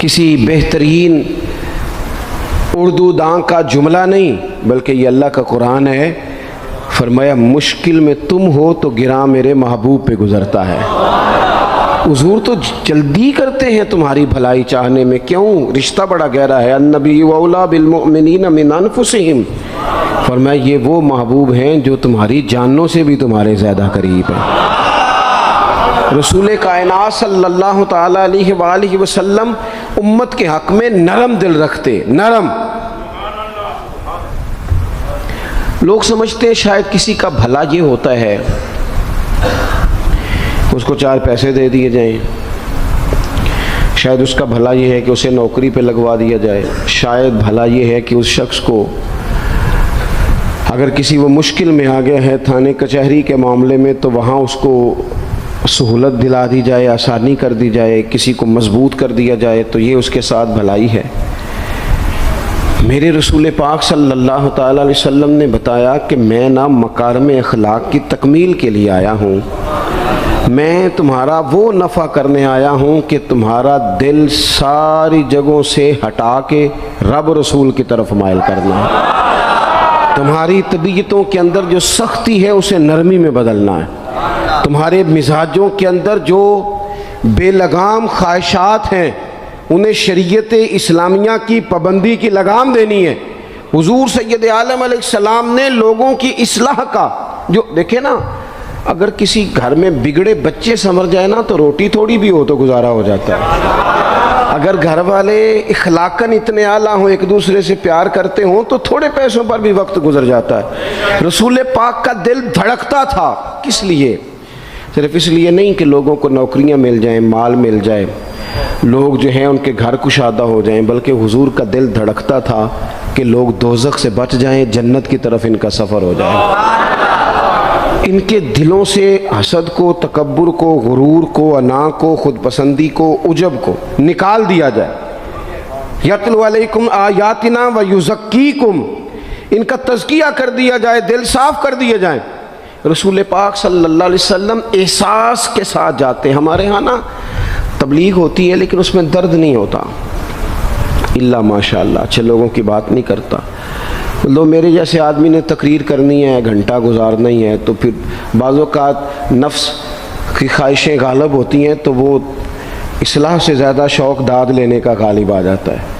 کسی بہترین اردو داں کا جملہ نہیں بلکہ یہ اللہ کا قرآن ہے۔ فرمایا مشکل میں تم ہو تو گراں میرے محبوب پہ گزرتا ہے۔ حضور تو جلدی کرتے ہیں تمہاری بھلائی چاہنے میں، کیوں؟ رشتہ بڑا گہرا ہے۔ النبی اولیٰ بالمؤمنین من انفسہم، فرمایا یہ وہ محبوب ہیں جو تمہاری جانوں سے بھی تمہارے زیادہ قریب ہیں۔ رسول کائنات صلی اللہ تعالیٰ علیہ وآلہ وسلم امت کے حق میں نرم دل رکھتے، نرم۔ لوگ سمجھتے ہیں شاید کسی کا بھلا یہ ہوتا ہے اس کو 4 پیسے دے دیے جائیں، شاید اس کا بھلا یہ ہے کہ اسے نوکری پہ لگوا دیا جائے، شاید بھلا یہ ہے کہ اس شخص کو اگر کسی وہ مشکل میں آ گیا ہے تھانے کچہری کے معاملے میں تو وہاں اس کو سہولت دلا دی جائے، آسانی کر دی جائے، کسی کو مضبوط کر دیا جائے، تو یہ اس کے ساتھ بھلائی ہے۔ میرے رسول پاک صلی اللہ تعالیٰ علیہ وسلم نے بتایا کہ میں نہ مکارم اخلاق کی تکمیل کے لیے آیا ہوں، میں تمہارا وہ نفع کرنے آیا ہوں کہ تمہارا دل ساری جگہوں سے ہٹا کے رب رسول کی طرف مائل کرنا ہے، تمہاری طبیعتوں کے اندر جو سختی ہے اسے نرمی میں بدلنا ہے، تمہارے مزاجوں کے اندر جو بے لگام خواہشات ہیں انہیں شریعت اسلامیہ کی پابندی کی لگام دینی ہے۔ حضور سید عالم علیہ السلام نے لوگوں کی اصلاح کا جو دیکھیں نا، اگر کسی گھر میں بگڑے بچے سنور جائے نا تو روٹی تھوڑی بھی ہو تو گزارا ہو جاتا ہے، اگر گھر والے اخلاقاً اتنے اعلیٰ ہوں، ایک دوسرے سے پیار کرتے ہوں تو تھوڑے پیسوں پر بھی وقت گزر جاتا ہے۔ رسول پاک کا دل دھڑکتا تھا، کس لیے؟ صرف اس لیے نہیں کہ لوگوں کو نوکریاں مل جائیں، مال مل جائے، لوگ جو ہیں ان کے گھر کشادہ ہو جائیں، بلکہ حضور کا دل دھڑکتا تھا کہ لوگ دوزخ سے بچ جائیں، جنت کی طرف ان کا سفر ہو جائے، ان کے دلوں سے حسد کو، تکبر کو، غرور کو، انا کو، خود پسندی کو، عجب کو نکال دیا جائے۔ یتلو علیکم آیاتنا ویزکیکم، ان کا تزکیہ کر دیا جائے، دل صاف کر دیے جائیں۔ رسول پاک صلی اللہ علیہ وسلم احساس کے ساتھ جاتے ہیں۔ ہمارے ہاں نا تبلیغ ہوتی ہے لیکن اس میں درد نہیں ہوتا، اللہ ماشاء اللہ، اچھے لوگوں کی بات نہیں کرتا۔ لو میرے جیسے آدمی نے تقریر کرنی ہے، گھنٹہ گزارنا ہی ہے، تو پھر بعض اوقات نفس کی خواہشیں غالب ہوتی ہیں تو وہ اصلاح سے زیادہ شوق داد لینے کا غالب آ جاتا ہے۔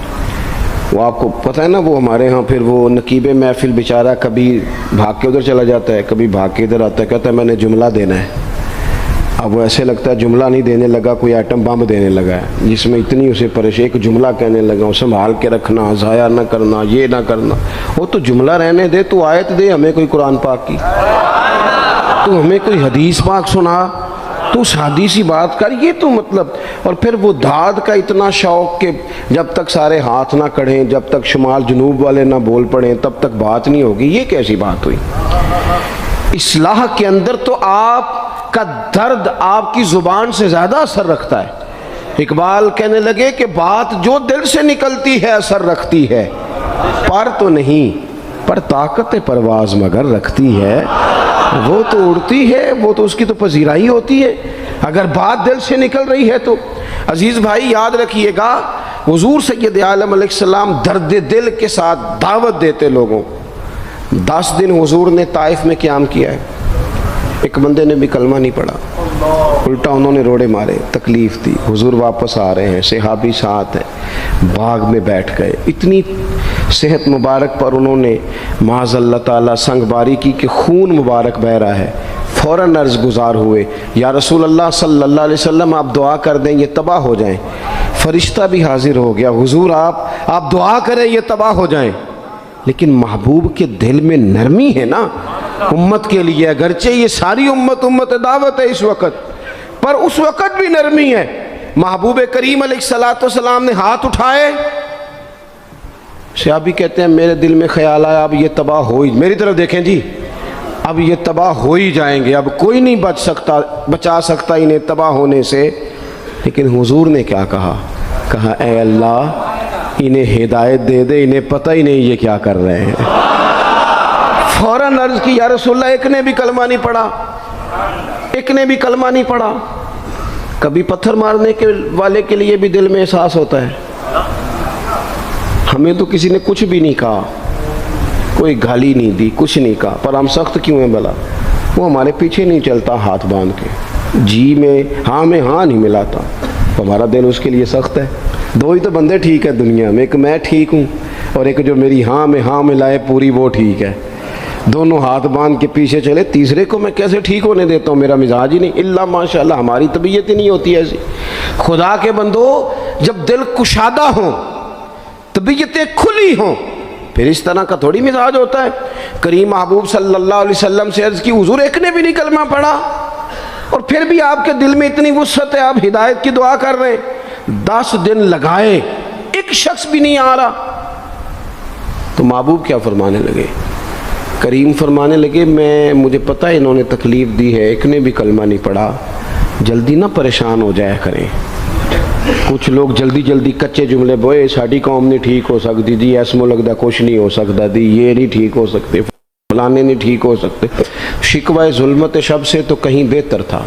وہ آپ کو پتہ ہے نا، وہ ہمارے ہاں پھر وہ نقیب محفل بیچارہ کبھی بھاگ کے ادھر چلا جاتا ہے، کبھی بھاگ کے ادھر آتا ہے، کہتا ہے میں نے جملہ دینا ہے۔ اب وہ ایسے لگتا ہے جملہ نہیں دینے لگا، کوئی ایٹم بم دینے لگا ہے، جس میں اتنی اسے پریشانی، ایک جملہ کہنے لگا ہوں، سنبھال کے رکھنا، ضائع نہ کرنا، یہ نہ کرنا۔ وہ تو جملہ رہنے دے، تو آیت دے ہمیں کوئی قرآن پاک کی، تو ہمیں کوئی حدیث پاک سنا، تو سادی سی بات کر، یہ تو مطلب۔ اور پھر وہ داد کا اتنا شوق کہ جب تک سارے ہاتھ نہ کڑھیں، جب تک شمال جنوب والے نہ بول پڑیں تب تک بات نہیں ہوگی۔ یہ کیسی بات ہوئی؟ اصلاح کے اندر تو آپ کا درد آپ کی زبان سے زیادہ اثر رکھتا ہے۔ اقبال کہنے لگے کہ بات جو دل سے نکلتی ہے اثر رکھتی ہے، پر تو نہیں، پر طاقت پرواز مگر رکھتی ہے۔ وہ تو اڑتی ہے، وہ تو اس کی تو پذیرائی ہوتی ہے، اگر بات دل سے نکل رہی ہے تو۔ عزیز بھائی یاد رکھیے گا، حضور سید عالم علیہ السلام درد دل کے ساتھ دعوت دیتے لوگوں۔ 10 دن حضور نے طائف میں قیام کیا ہے، ایک بندے نے بھی کلمہ نہیں پڑھا، الٹا انہوں نے روڑے مارے، تکلیف تھی۔ حضور واپس آ رہے ہیں، صحابی ساتھ ہیں، باغ میں بیٹھ گئے، اتنی صحت مبارک پر انہوں نے معاذ اللہ تعالیٰ سنگ باری کی کہ خون مبارک بہہ رہا ہے۔ فوراً عرض گزار ہوئے، یا رسول اللہ صلی اللہ علیہ وسلم آپ دعا کر دیں یہ تباہ ہو جائیں۔ فرشتہ بھی حاضر ہو گیا، حضور آپ دعا کریں یہ تباہ ہو جائیں۔ لیکن محبوب کے دل میں نرمی ہے نا امت کے لیے، اگرچہ یہ ساری امت دعوت ہے اس وقت، پر اس وقت بھی نرمی ہے۔ محبوب کریم علیہ السلام نے ہاتھ اٹھائے، صحابی کہتے ہیں میرے دل میں خیال آیا اب یہ تباہ ہو ہی، میری طرف دیکھیں جی، اب یہ تباہ ہو ہی جائیں گے، اب کوئی نہیں بچا سکتا انہیں تباہ ہونے سے۔ لیکن حضور نے کیا کہا اے اللہ انہیں ہدایت دے دے، انہیں پتہ ہی نہیں یہ کیا کر رہے ہیں۔ فوراً عرض کی یا رسول اللہ ایک نے بھی کلمہ نہیں پڑھا، ایک نے بھی کلمہ نہیں پڑھا۔ کبھی پتھر مارنے کے والے کے لیے بھی دل میں احساس ہوتا ہے، ہمیں تو کسی نے کچھ بھی نہیں کہا، کوئی گالی نہیں دی، کچھ نہیں کہا، پر ہم سخت کیوں ہیں بھلا؟ وہ ہمارے پیچھے نہیں چلتا ہاتھ باندھ کے، جی میں ہاں نہیں ملاتا، ہمارا دل اس کے لیے سخت ہے۔ دو ہی تو بندے ٹھیک ہے دنیا میں، ایک میں ٹھیک ہوں اور ایک جو میری ہاں میں ہاں ملائے پوری وہ ٹھیک ہے۔ دونوں ہاتھ باندھ کے پیچھے چلے، تیسرے کو میں کیسے ٹھیک ہونے دیتا ہوں؟ میرا مزاج ہی نہیں، اللہ ماشاءاللہ ہماری طبیعت ہی نہیں ہوتی ایسی۔ خدا کے بندو، جب دل کشادہ ہوں، طبیعتیں کھلی ہوں، پھر اس طرح کا تھوڑی مزاج ہوتا ہے۔ کریم محبوب صلی اللہ علیہ وسلم سے عرض کی، حضور ایک نے بھی نہیں کلمہ پڑھا اور پھر بھی آپ کے دل میں اتنی وسعت ہے، آپ ہدایت کی دعا کر رہے ہیں، 10 دن لگائے ایک شخص بھی نہیں آ رہا۔ تو محبوب کیا فرمانے لگے؟ کریم فرمانے لگے، مجھے پتہ ہے انہوں نے تکلیف دی ہے، ایک نے بھی کلمہ نہیں پڑھا، جلدی نہ پریشان ہو جایا کریں۔ کچھ لوگ جلدی کچے جملے بوئے، ساڑی قوم نہیں ٹھیک ہو سکتی دی، ایسمو لگتا کچھ نہیں ہو سکتا دی، یہ نہیں ٹھیک ہو سکتے، فلانے نہیں ٹھیک ہو سکتے۔ شکوہ ظلمت شب سے تو کہیں بہتر تھا،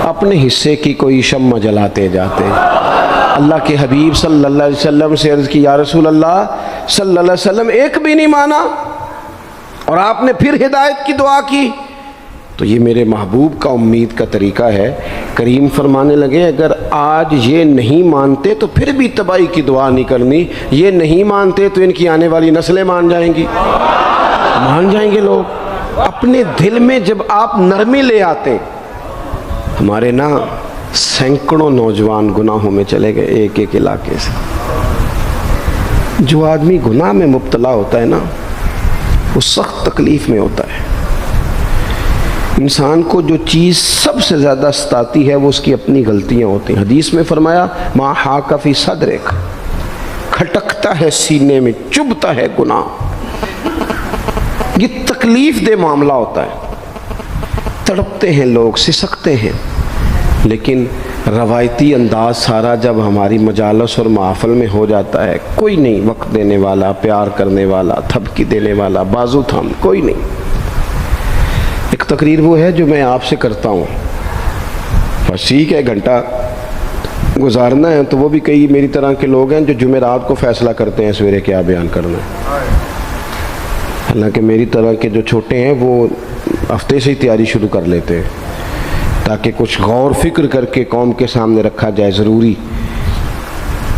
اپنے حصے کی کوئی شمع جلاتے جاتے۔ اللہ کے حبیب صلی اللہ علیہ وسلم سے عرض کی، یا رسول اللہ صلی اللہ علیہ وسلم ایک بھی نہیں مانا اور آپ نے پھر ہدایت کی دعا کی۔ تو یہ میرے محبوب کا امید کا طریقہ ہے۔ کریم فرمانے لگے، اگر آج یہ نہیں مانتے تو پھر بھی تباہی کی دعا نہیں کرنی، یہ نہیں مانتے تو ان کی آنے والی نسلیں مان جائیں گی، مان جائیں گے لوگ۔ اپنے دل میں جب آپ نرمی لے آتے، ہمارے نا سینکڑوں نوجوان گناہوں میں چلے گئے ایک ایک علاقے سے۔ جو آدمی گناہ میں مبتلا ہوتا ہے نا، وہ سخت تکلیف میں ہوتا ہے۔ انسان کو جو چیز سب سے زیادہ ستاتی ہے وہ اس کی اپنی غلطیاں ہوتی ہیں۔ حدیث میں فرمایا، ما حاک فی صدرک، کھٹکتا ہے سینے میں، چبھتا ہے گناہ۔ یہ تکلیف دہ معاملہ ہوتا ہے، تڑپتے ہیں لوگ، سسکتے ہیں، لیکن روایتی انداز سارا جب ہماری مجالس اور محافل میں ہو جاتا ہے، کوئی نہیں وقت دینے والا، پیار کرنے والا، تھپکی دینے والا، بازو تھام، کوئی نہیں۔ ایک تقریر وہ ہے جو میں آپ سے کرتا ہوں، بس ٹھیک ہے گھنٹہ گزارنا ہے، تو وہ بھی کئی میری طرح کے لوگ ہیں جو جمعرات کو فیصلہ کرتے ہیں سویرے کیا بیان کرنا ہے۔ حالانکہ میری طرح کے جو چھوٹے ہیں وہ ہفتے سے ہی تیاری شروع کر لیتے ہیں تاکہ کچھ غور فکر کر کے قوم کے سامنے رکھا جائے، ضروری۔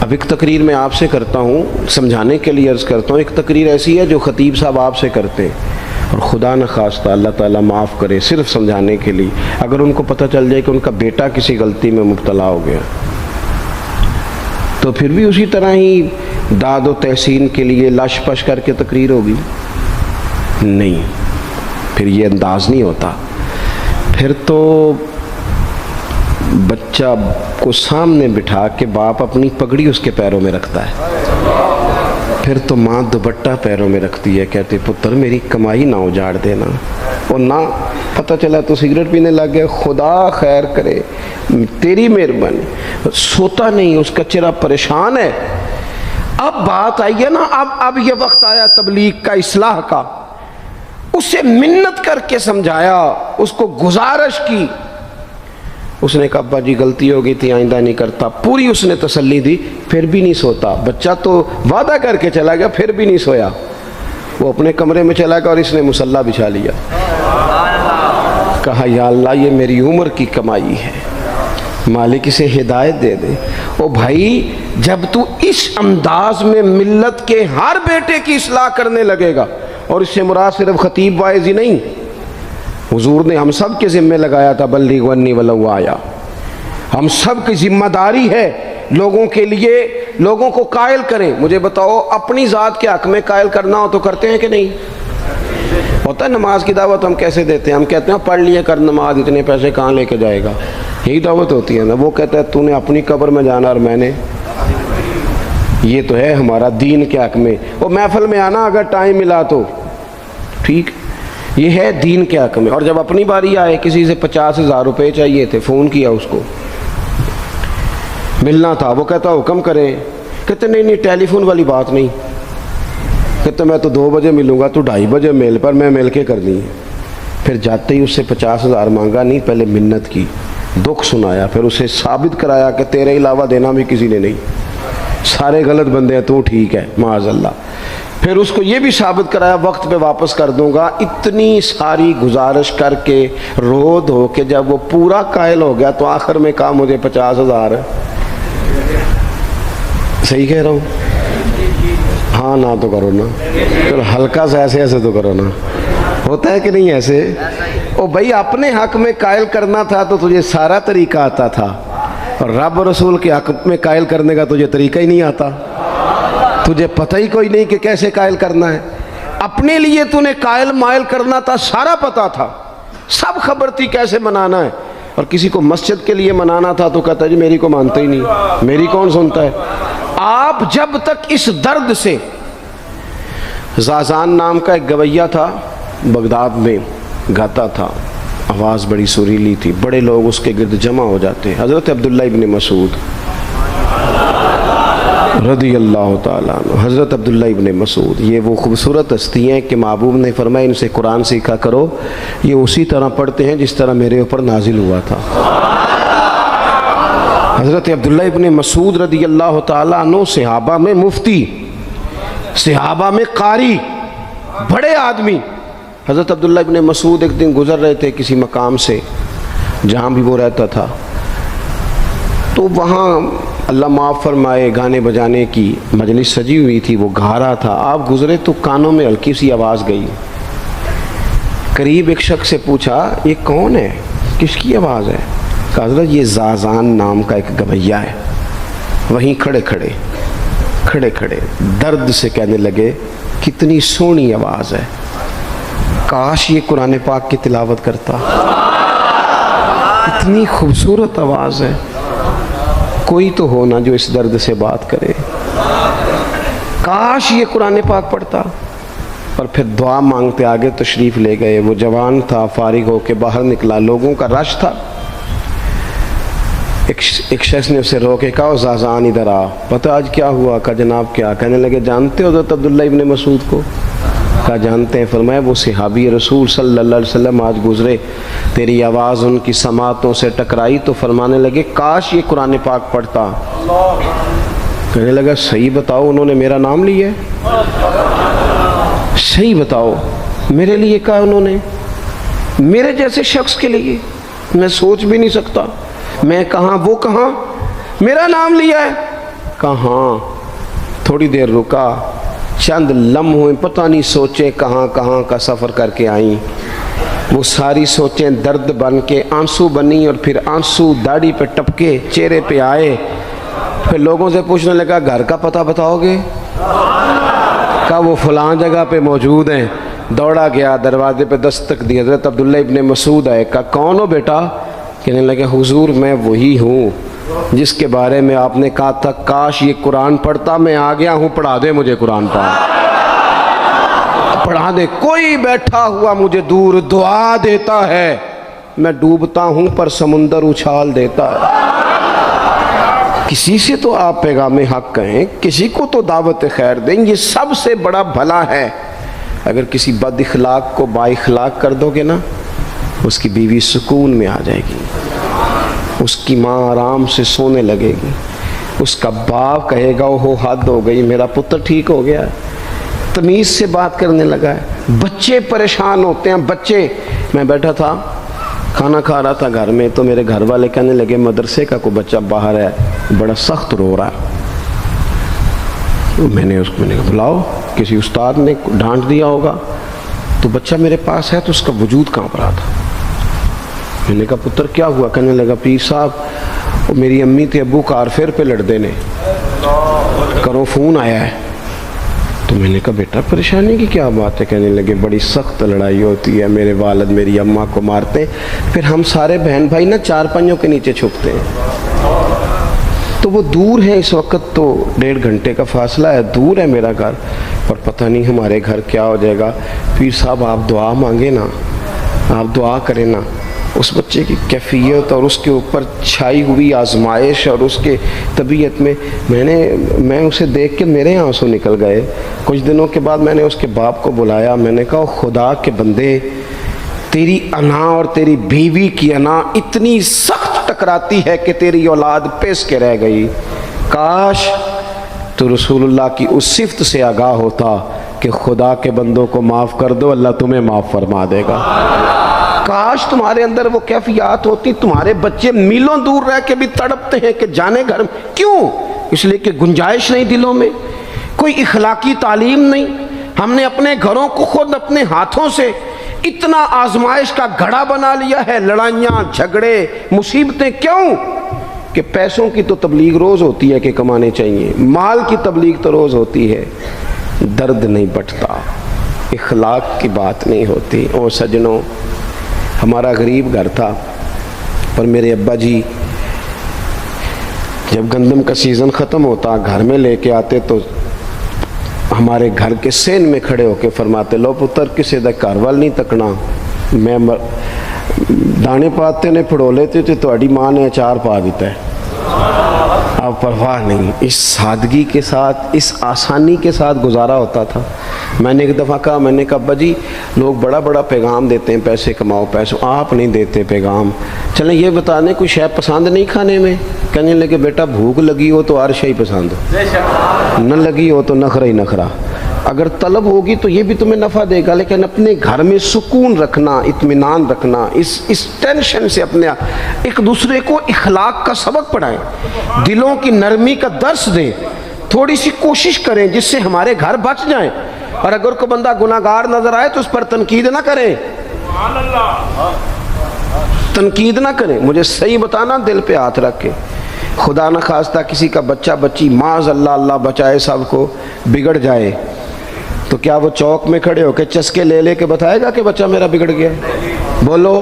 اب ایک تقریر میں آپ سے کرتا ہوں، سمجھانے کے لیے عرض کرتا ہوں۔ ایک تقریر ایسی ہے جو خطیب صاحب آپ سے کرتے ہیں، اور خدا نہ خواستہ اللہ تعالیٰ معاف کرے، صرف سمجھانے کے لیے، اگر ان کو پتہ چل جائے کہ ان کا بیٹا کسی غلطی میں مبتلا ہو گیا تو پھر بھی اسی طرح ہی داد و تحسین کے لیے لش پش کر کے تقریر ہوگی؟ نہیں، پھر یہ انداز نہیں ہوتا۔ پھر تو بچہ کو سامنے بٹھا کے باپ اپنی پگڑی اس کے پیروں میں رکھتا ہے، پھر تو ماں دوپٹہ پیروں میں رکھتی ہے، کہتے پتر میری کمائی نہ اجاڑ دینا، اور نہ پتہ چلا تو سگریٹ پینے لگ گیا، خدا خیر کرے، تیری مہربانی۔ سوتا نہیں، اس کا چہرہ پریشان ہے۔ اب بات آئی ہے نا، اب یہ وقت آیا تبلیغ کا، اصلاح کا۔ اسے منت کر کے سمجھایا، اس کو گزارش کی، اس نے کہا ابا جی غلطی ہو گئی تھی، آئندہ نہیں کرتا، پوری اس نے تسلی دی، پھر بھی نہیں سوتا۔ بچہ تو وعدہ کر کے چلا گیا، پھر بھی نہیں سویا، وہ اپنے کمرے میں چلا گیا اور اس نے مصلی بچھا لیا۔ کہا یا اللہ یہ میری عمر کی کمائی ہے، مالک اسے ہدایت دے دے۔ او بھائی، جب تو اس انداز میں ملت کے ہر بیٹے کی اصلاح کرنے لگے گا، اور اس سے مراد صرف خطیب واعظ ہی نہیں، حضور نے ہم سب کے ذمہ لگایا تھا، بلغ عنی ولو آیا، ہم سب کی ذمہ داری ہے لوگوں کے لیے، لوگوں کو قائل کریں۔ مجھے بتاؤ، اپنی ذات کے حق میں قائل کرنا ہو تو کرتے ہیں کہ نہیں؟ ہوتا ہے نماز کی دعوت ہم کیسے دیتے ہیں؟ ہم کہتے ہیں پڑھ لیے کر نماز، اتنے پیسے کہاں لے کے جائے گا، یہی دعوت ہوتی ہے نا۔ وہ کہتا ہے تو نے اپنی قبر میں جانا اور میں نے، یہ تو ہے ہمارا دین کے حق میں۔ وہ محفل میں آنا اگر ٹائم ملا تو ٹھیک، یہ ہے دین کے حق میں۔ اور جب اپنی باری آئے، کسی سے 50,000 روپے چاہیے تھے، فون کیا اس کو، ملنا تھا، وہ کہتا حکم کریں، کہتے نہیں ٹیلی فون والی بات نہیں، کہتے میں تو 2 بجے ملوں گا، تو 2:30 بجے مل، پر میں مل کے کر دی۔ پھر جاتے ہی اس سے 50,000 مانگا نہیں، پہلے منت کی، دکھ سنایا، پھر اسے ثابت کرایا کہ تیرے علاوہ دینا بھی کسی نے نہیں۔ سارے غلط بندے ہیں، تو ٹھیک ہے معاذ اللہ۔ پھر اس کو یہ بھی ثابت کرایا وقت پہ واپس کر دوں گا۔ اتنی ساری گزارش کر کے رو دھو کے جب وہ پورا قائل ہو گیا تو آخر میں کہا مجھے 50,000 ہے۔ صحیح کہہ رہا ہوں؟ ہاں نہ تو کرو نا، چلو ہلکا سا ایسے ایسے تو کرو نا، ہوتا ہے کہ نہیں ایسے؟ او بھائی اپنے حق میں قائل کرنا تھا تو تجھے سارا طریقہ آتا تھا، اور رب رسول کے حق میں قائل کرنے کا تجھے طریقہ ہی نہیں آتا، تجھے پتہ ہی کوئی نہیں کہ کیسے قائل کرنا ہے۔ اپنے لیے تو نے قائل مائل کرنا تھا، سارا پتہ تھا، سب خبر تھی کیسے منانا ہے، اور کسی کو مسجد کے لیے منانا تھا تو کہتا جی میری کو مانتا ہی نہیں، میری کون سنتا ہے۔ آپ جب تک اس درد سے، زازان نام کا ایک گویہ تھا بغداد میں، گاتا تھا، آواز بڑی سریلی تھی، بڑے لوگ اس کے گرد جمع ہو جاتے، حضرت عبداللہ ابن مسعود رضی اللہ تعالیٰ عنہ، حضرت عبداللہ ابن مسعود، یہ وہ خوبصورت ہستی ہیں کہ محبوب نے فرمایا ان سے قرآن سیکھا کرو، یہ اسی طرح پڑھتے ہیں جس طرح میرے اوپر نازل ہوا تھا۔ حضرت عبداللہ ابن مسعود رضی اللہ تعالیٰ عنہ صحابہ میں مفتی، صحابہ میں قاری، بڑے آدمی۔ حضرت عبداللہ ابن مسعود ایک دن گزر رہے تھے کسی مقام سے جہاں بھی وہ رہتا تھا، تو وہاں اللہ معاف فرمائے گانے بجانے کی مجلس سجی ہوئی تھی، وہ گا رہا تھا، آپ گزرے تو کانوں میں ہلکی سی آواز گئی، قریب ایک شخص سے پوچھا یہ کون ہے، کس کی آواز ہے؟ کہا حضرت یہ زازان نام کا ایک گویہ ہے۔ وہیں کھڑے کھڑے درد سے کہنے لگے کتنی سونی آواز ہے، کاش یہ قرآن پاک کی تلاوت کرتا، اتنی خوبصورت آواز ہے، کوئی تو ہو نا جو اس درد سے بات کرے، کاش یہ قرآن پاک پڑھتا۔ اور پھر دعا مانگتے آگے تشریف لے گئے۔ وہ جوان تھا، فارغ ہو کے باہر نکلا، لوگوں کا رش تھا، ایک شخص نے اسے روکے، کہا زازان ادھر آ، پتہ آج کیا ہوا؟ کہا جناب کیا؟ کہنے لگے جانتے ہو حضرت عبداللہ ابن مسعود کو؟ کہا جانتے ہیں۔ فرمایا وہ صحابی رسول صلی اللہ علیہ وسلم آج گزرے، تیری آواز ان کی سماعتوں سے ٹکرائی تو فرمانے لگے کاش یہ قرآن پاک پڑھتا۔ کہنے لگا صحیح بتاؤ انہوں نے میرا نام لیا ہے؟ صحیح بتاؤ میرے لیے کہا انہوں نے؟ میرے جیسے شخص کے لیے میں سوچ بھی نہیں سکتا، میں کہاں وہ کہاں، میرا نام لیا ہے؟ کہاں؟ تھوڑی دیر رکا، چند لمحوں پتہ نہیں سوچے کہاں کہاں کا سفر کر کے آئیں، وہ ساری سوچیں درد بن کے آنسو بنی، اور پھر آنسو داڑھی پہ ٹپکے چہرے پہ آئے۔ پھر لوگوں سے پوچھنے لگا گھر کا پتہ بتاؤ گے؟ کہا وہ فلاں جگہ پہ موجود ہیں۔ دوڑا گیا، دروازے پہ دستک دی، حضرت عبداللہ ابن مسعود آئے، کہا کون ہو بیٹا؟ کہنے لگے حضور میں وہی ہوں جس کے بارے میں آپ نے کہا تھا کاش یہ قرآن پڑھتا، میں آ گیا ہوں، پڑھا دے مجھے قرآن پاک، پڑھا دے۔ کوئی بیٹھا ہوا مجھے دور دعا دیتا ہے، میں ڈوبتا ہوں پر سمندر اچھال دیتا ہے۔ کسی سے تو آپ پیغام حق کہیں، کسی کو تو دعوت خیر دیں، یہ سب سے بڑا بھلا ہے۔ اگر کسی بد اخلاق کو با اخلاق کر دو گے نا، اس کی بیوی سکون میں آ جائے گی، اس کی ماں آرام سے سونے لگے گی، اس کا باپ کہے گا وہ حد ہو گئی، میرا پتر ٹھیک ہو گیا، تمیز سے بات کرنے لگا ہے۔ بچے پریشان ہوتے ہیں، بچے، میں بیٹھا تھا کھانا کھا رہا تھا گھر میں، تو میرے گھر والے کہنے لگے مدرسے کا کوئی بچہ باہر ہے، بڑا سخت رو رہا ہے۔ میں نے کہا بلاؤ، کسی استاد نے ڈانٹ دیا ہوگا، تو بچہ میرے پاس ہے تو اس کا وجود کانپ رہا تھا۔ میں نے کہا پتر کیا ہوا؟ کہنے لگا پیر صاحب میری امی تھے ابو کارفیر پہ لڑ دینے، کرو فون آیا ہے۔ تو میں نے کہا بیٹا پریشانی کی کیا بات ہے؟ کہنے لگے بڑی سخت لڑائی ہوتی ہے، میرے والد میری اماں کو مارتے، پھر ہم سارے بہن بھائی نا چار پنجوں کے نیچے چھپتے ہیں، تو وہ دور ہے، اس وقت تو 1.5 گھنٹے کا فاصلہ ہے، دور ہے میرا گھر، اور پتہ نہیں ہمارے گھر کیا ہو جائے گا۔ پیر صاحب آپ دعا مانگے نا، آپ دعا کریں نا، اس بچے کی کیفیت اور اس کے اوپر چھائی ہوئی آزمائش اور اس کے طبیعت میں اسے دیکھ کے میرے آنسو نکل گئے۔ کچھ دنوں کے بعد میں نے اس کے باپ کو بلایا، میں نے کہا خدا کے بندے، تیری انا اور تیری بیوی کی انا اتنی سخت ٹکراتی ہے کہ تیری اولاد پیس کے رہ گئی، کاش تو رسول اللہ کی اس صفت سے آگاہ ہوتا کہ خدا کے بندوں کو معاف کر دو، اللہ تمہیں معاف فرما دے گا۔ کاش تمہارے اندر وہ کیفیات ہوتی، تمہارے بچے میلوں دور رہ کے بھی تڑپتے ہیں کہ جانے گھر میں، کیوں؟ اس لیے کہ گنجائش نہیں دلوں میں، کوئی اخلاقی تعلیم نہیں۔ ہم نے اپنے گھروں کو خود اپنے ہاتھوں سے اتنا آزمائش کا گھڑا بنا لیا ہے، لڑائیاں، جھگڑے، مصیبتیں، کیوں؟ کہ پیسوں کی تو تبلیغ روز ہوتی ہے کہ کمانے چاہیے، مال کی تبلیغ تو روز ہوتی ہے، درد نہیں بٹتا، اخلاق کی بات نہیں ہوتی۔ او سجنوں، ہمارا غریب گھر تھا، پر میرے ابا جی جب گندم کا سیزن ختم ہوتا گھر میں لے کے آتے تو ہمارے گھر کے سین میں کھڑے ہو کے فرماتے، لو پتر کسے دا گھر وال نہیں تکنا، میں دانے پاتے نے پھڑو لیتے تھے تو اڈی ماں نے اچار پا دیتا ہے، اب پرواہ نہیں۔ اس سادگی کے ساتھ، اس آسانی کے ساتھ گزارا ہوتا تھا۔ میں نے ایک دفعہ کہا، میں نے کہا ابا جی لوگ بڑا بڑا پیغام دیتے ہیں، پیسے کماؤ پیسوں، آپ نہیں دیتے پیغام، چلیں یہ بتا دیں کوئی شے پسند نہیں کھانے میں؟ کہنے لگے بیٹا بھوک لگی ہو تو ہر شے پسند ہو، نہ لگی ہو تو نخرا ہی نخرا، اگر طلب ہوگی تو یہ بھی تمہیں نفع دے گا، لیکن اپنے گھر میں سکون رکھنا، اطمینان رکھنا، اس ٹینشن سے اپنے ایک دوسرے کو اخلاق کا سبق پڑھائیں، دلوں کی نرمی کا درس دیں، تھوڑی سی کوشش کریں جس سے ہمارے گھر بچ جائیں، اور اگر کوئی بندہ گناہگار نظر آئے تو اس پر تنقید نہ کریں، تنقید نہ کریں، مجھے صحیح بتانا، دل پہ ہاتھ رکھ کے۔ خدا نہ خواستہ کسی کا بچہ بچی معاذ اللہ، اللہ بچائے سب کو، بگڑ جائے تو کیا وہ چوک میں کھڑے ہو کے چسکے لے لے کے بتائے گا کہ بچہ میرا بگڑ گیا؟ بولو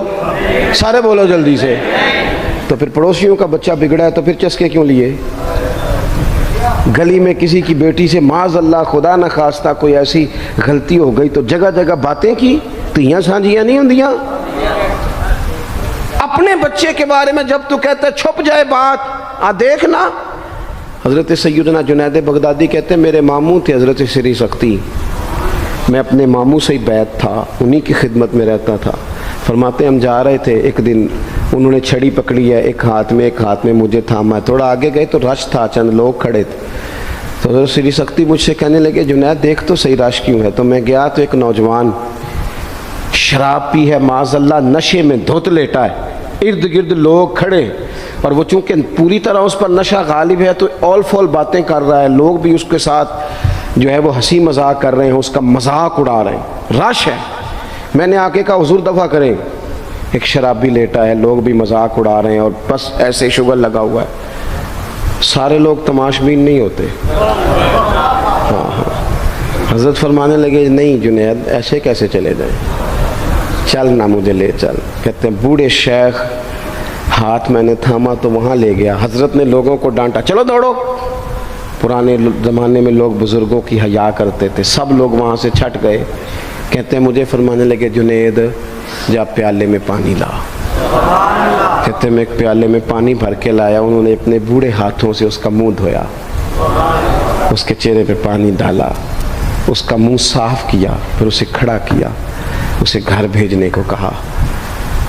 سارے، بولو جلدی سے۔ تو پھر پڑوسیوں کا بچہ بگڑا ہے تو پھر چسکے کیوں لیے؟ گلی میں کسی کی بیٹی سے معاذ اللہ خدا نہ خواستہ کوئی ایسی غلطی ہو گئی تو جگہ جگہ باتیں کی، تیاں سانجیاں نہیں ہوندیاں؟ اپنے بچے کے بارے میں جب تو کہتا ہے چھپ جائے بات، دیکھنا۔ حضرت سیدنا جنید بغدادی کہتے ہیں میرے ماموں تھے حضرت سری سختی، میں اپنے ماموں سے ہی بیعت تھا، انہی کی خدمت میں رہتا تھا۔ فرماتے ہم جا رہے تھے، ایک دن انہوں نے چھڑی پکڑی ہے، ایک ہاتھ میں مجھے تھاما، تھوڑا آگے گئے تو رش تھا، چند لوگ کھڑے تھے، تو حضرت سری سختی مجھ سے کہنے لگے جنید دیکھ تو صحیح رش کیوں ہے؟ تو میں گیا تو ایک نوجوان شراب پی ہے، معاذ اللہ نشے میں دھت لیٹا ہے، ارد گرد لوگ کھڑے، اور وہ چونکہ پوری طرح اس پر نشہ غالب ہے تو اول فول باتیں کر رہا ہے، لوگ بھی اس کے ساتھ جو ہے وہ ہنسی مذاق کر رہے ہیں، اس کا مذاق اڑا رہے ہیں، رش ہے۔ میں نے آ کے کہا حضور دفع کریں، ایک شرابی لیٹا ہے، لوگ بھی مذاق اڑا رہے ہیں اور بس ایسے شغل لگا ہوا ہے، سارے لوگ تماشبین نہیں ہوتے۔ حضرت فرمانے لگے نہیں جنید ایسے کیسے چلے جائیں، چل نہ مجھے لے چل۔ کہتے ہیں بوڑھے شیخ، ہاتھ میں نے تھاما تو وہاں لے گیا، حضرت نے لوگوں کو ڈانٹا چلو دوڑو، پرانے زمانے میں لوگ بزرگوں کی حیا کرتے تھے، سب لوگ وہاں سے چھٹ گئے۔ کہتے ہیں مجھے فرمانے لگے جنید جا پیالے میں پانی لا، کہتے ہیں میں ایک پیالے میں پانی بھر کے لایا، انہوں نے اپنے بوڑھے ہاتھوں سے اس کا منہ دھویا، اس کے چہرے پہ پانی ڈالا، اس کا منہ صاف کیا، پھر اسے کھڑا کیا، اسے گھر بھیجنے کو کہا۔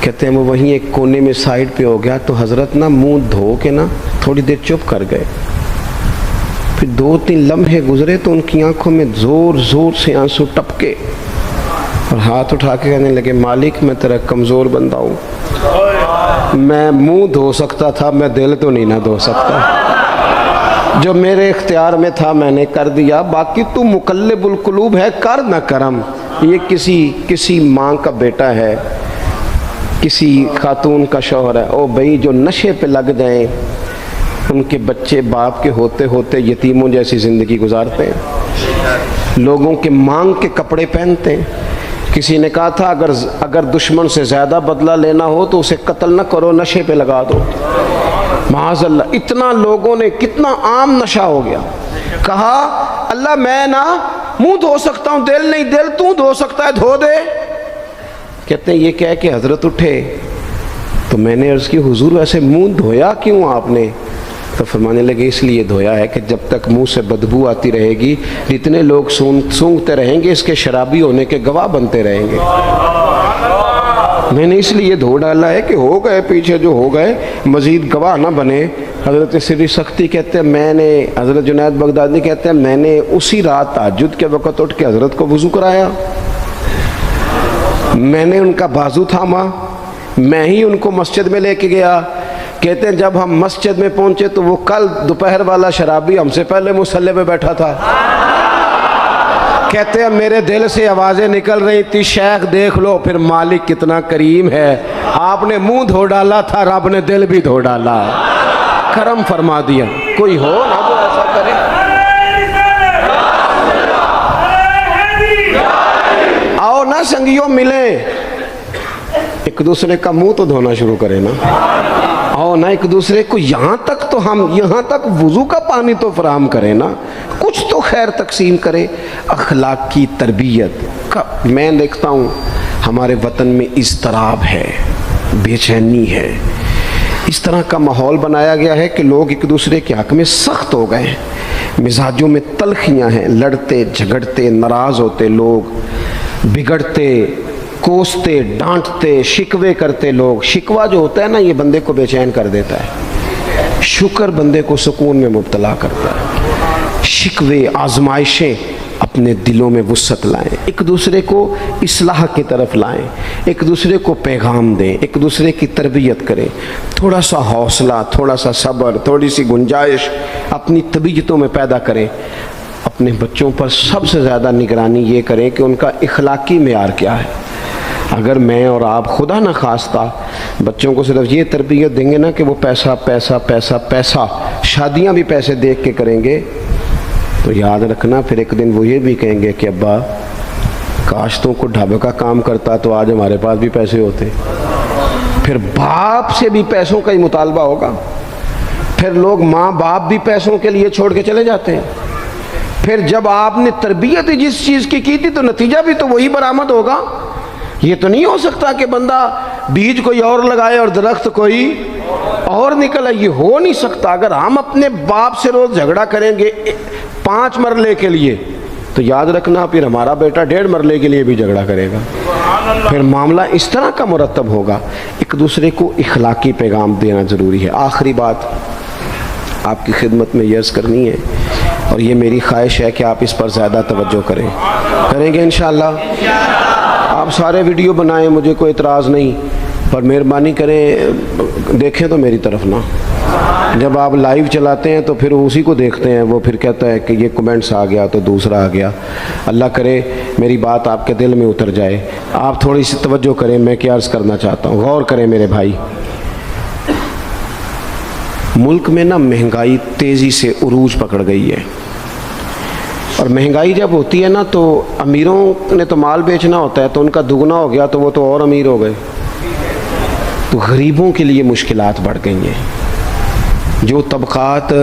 کہتے ہیں وہ وہیں ایک کونے میں سائیڈ پہ ہو گیا تو حضرت نا منہ دھو کے نا تھوڑی دیر چپ کر گئے، پھر 2-3 لمحے گزرے تو ان کی آنکھوں میں زور زور سے آنسو ٹپکے اور ہاتھ اٹھا کے کہنے لگے مالک میں تیرا کمزور بندہ ہوں، میں منہ دھو سکتا تھا، میں دل تو نہیں نہ دھو سکتا، جو میرے اختیار میں تھا میں نے کر دیا، باقی تو مقلب القلوب ہے، کر نہ کرم۔ یہ کسی ماں کا بیٹا ہے، کسی خاتون کا شوہر ہے، او بھائی جو نشے پہ لگ جائیں ان کے بچے باپ کے ہوتے ہوتے یتیموں جیسی زندگی گزارتے ہیں، لوگوں کے مانگ کے کپڑے پہنتے ہیں۔ کسی نے کہا تھا اگر دشمن سے زیادہ بدلہ لینا ہو تو اسے قتل نہ کرو، نشے پہ لگا دو۔ معاذ اللہ، اتنا لوگوں نے، کتنا عام نشہ ہو گیا۔ کہا اللہ میں نا منہ دھو سکتا ہوں، دل نہیں، دل تو دھو سکتا ہے، دھو دے۔ کہتے ہیں یہ کہہ کے حضرت اٹھے تو میں نے عرض کی حضور ویسے منہ دھویا کیوں آپ نے؟ تو فرمانے لگے اس لیے دھویا ہے کہ جب تک منہ سے بدبو آتی رہے گی جتنے لوگ سونگتے رہیں گے اس کے شرابی ہونے کے گواہ بنتے رہیں گے۔ میں نے اس لیے دھو ڈالا ہے کہ ہو گئے پیچھے جو ہو گئے مزید گواہ نہ بنے، حضرت سری سختی کہتے ہیں میں نے، حضرت جنید بغدادی کہتے ہیں میں نے اسی رات تہجد کے وقت اٹھ کے حضرت کو وضو کرایا، میں نے ان کا بازو تھاما، میں ہی ان کو مسجد میں لے کے گیا۔ کہتے ہیں جب ہم مسجد میں پہنچے تو وہ کل دوپہر والا شرابی ہم سے پہلے مصلی پہ بیٹھا تھا۔ کہتے ہیں میرے دل سے آوازیں نکل رہی تھی، شیخ دیکھ لو پھر مالک کتنا کریم ہے، آپ نے منہ دھو ڈالا تھا، رب نے دل بھی دھو ڈالا، کرم فرما دیا۔ کوئی ہو نا جو ایسا کرے۔ آؤ نا سنگیوں ملیں، ایک دوسرے کا منہ تو دھونا شروع کرے نا، آؤ نا ایک دوسرے کو یہاں تک تو ہم یہاں تک وضو کا پانی تو فراہم کریں نا، کچھ تو خیر تقسیم کرے۔ اخلاق کی تربیت کا میں دیکھتا ہوں ہمارے وطن میں اضطراب ہے، بے چینی ہے، اس طرح کا ماحول بنایا گیا ہے کہ لوگ ایک دوسرے کے حق میں سخت ہو گئے ہیں، مزاجوں میں تلخیاں ہیں، لڑتے جھگڑتے ناراض ہوتے لوگ، بگڑتے کوستے ڈانٹتے شکوے کرتے لوگ۔ شکوہ جو ہوتا ہے نا یہ بندے کو بے چین کر دیتا ہے، شکر بندے کو سکون میں مبتلا کرتا ہے۔ شکوے آزمائشیں اپنے دلوں میں وسعت لائیں، ایک دوسرے کو اصلاح کی طرف لائیں، ایک دوسرے کو پیغام دیں، ایک دوسرے کی تربیت کریں، تھوڑا سا حوصلہ، تھوڑا سا صبر، تھوڑی سی گنجائش اپنی طبیعتوں میں پیدا کریں۔ اپنے بچوں پر سب سے زیادہ نگرانی یہ کریں کہ ان کا اخلاقی معیار کیا ہے۔ اگر میں اور آپ خدا نہ خواستہ بچوں کو صرف یہ تربیت دیں گے نا کہ وہ پیسہ پیسہ پیسہ پیسہ، شادیاں بھی پیسے دیکھ کے کریں گے، تو یاد رکھنا پھر ایک دن وہ یہ بھی کہیں گے کہ ابا کاش تم کو ڈھابے کا کام کرتا تو آج ہمارے پاس بھی پیسے ہوتے۔ پھر باپ سے بھی پیسوں کا ہی مطالبہ ہوگا، پھر لوگ ماں باپ بھی پیسوں کے لیے چھوڑ کے چلے جاتے ہیں۔ پھر جب آپ نے تربیت جس چیز کی تھی تو نتیجہ بھی تو وہی برآمد ہوگا۔ یہ تو نہیں ہو سکتا کہ بندہ بیج کوئی اور لگائے اور درخت کوئی اور نکلے، یہ ہو نہیں سکتا۔ اگر ہم اپنے باپ سے روز جھگڑا کریں گے 5 مرلے کے لیے تو یاد رکھنا پھر ہمارا بیٹا 1.5 مرلے کے لیے بھی جھگڑا کرے گا، پھر معاملہ اس طرح کا مرتب ہوگا۔ ایک دوسرے کو اخلاقی پیغام دینا ضروری ہے۔ آخری بات آپ کی خدمت میں یہ عرض کرنی ہے، اور یہ میری خواہش ہے کہ آپ اس پر زیادہ توجہ کریں گے انشاءاللہ۔ آپ سارے ویڈیو بنائیں، مجھے کوئی اعتراض نہیں، پر مہربانی کریں دیکھیں تو میری طرف نا۔ جب آپ لائیو چلاتے ہیں تو پھر اسی کو دیکھتے ہیں، وہ پھر کہتا ہے کہ یہ کمنٹس آ گیا تو دوسرا آ گیا۔ اللہ کرے میری بات آپ کے دل میں اتر جائے، آپ تھوڑی سی توجہ کریں۔ میں کیا عرض کرنا چاہتا ہوں، غور کریں میرے بھائی۔ ملک میں نا مہنگائی تیزی سے عروج پکڑ گئی ہے، اور مہنگائی جب ہوتی ہے نا تو امیروں نے تو مال بیچنا ہوتا ہے تو ان کا دگنا ہو گیا تو وہ تو اور امیر ہو گئے، تو غریبوں کے لیے مشکلات بڑھ گئی ہیں۔ جو طبقات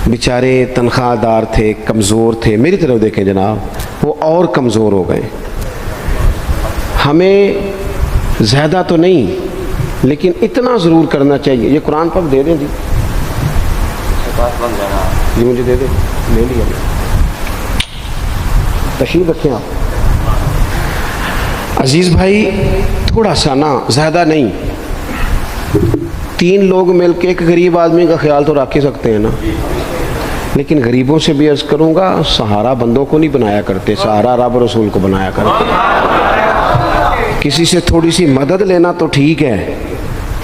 بیچارے تنخواہ دار تھے، کمزور تھے، میری طرف دیکھیں جناب، وہ اور کمزور ہو گئے۔ ہمیں زیادہ تو نہیں لیکن اتنا ضرور کرنا چاہیے۔ یہ قرآن پاک دے دیں جی، یہ مجھے دے دیں، لے لیا تشریف رکھیں آپ۔ عزیز بھائی تھوڑا سا نا، زیادہ نہیں، 3 لوگ مل کے ایک غریب آدمی کا خیال تو رکھ ہی سکتے ہیں نا، لیکن غریبوں سے بھی عرض کروں گا سہارا بندوں کو نہیں بنایا کرتے، سہارا رب رسول کو بنایا کرتے۔ کسی سے تھوڑی سی مدد لینا تو ٹھیک ہے،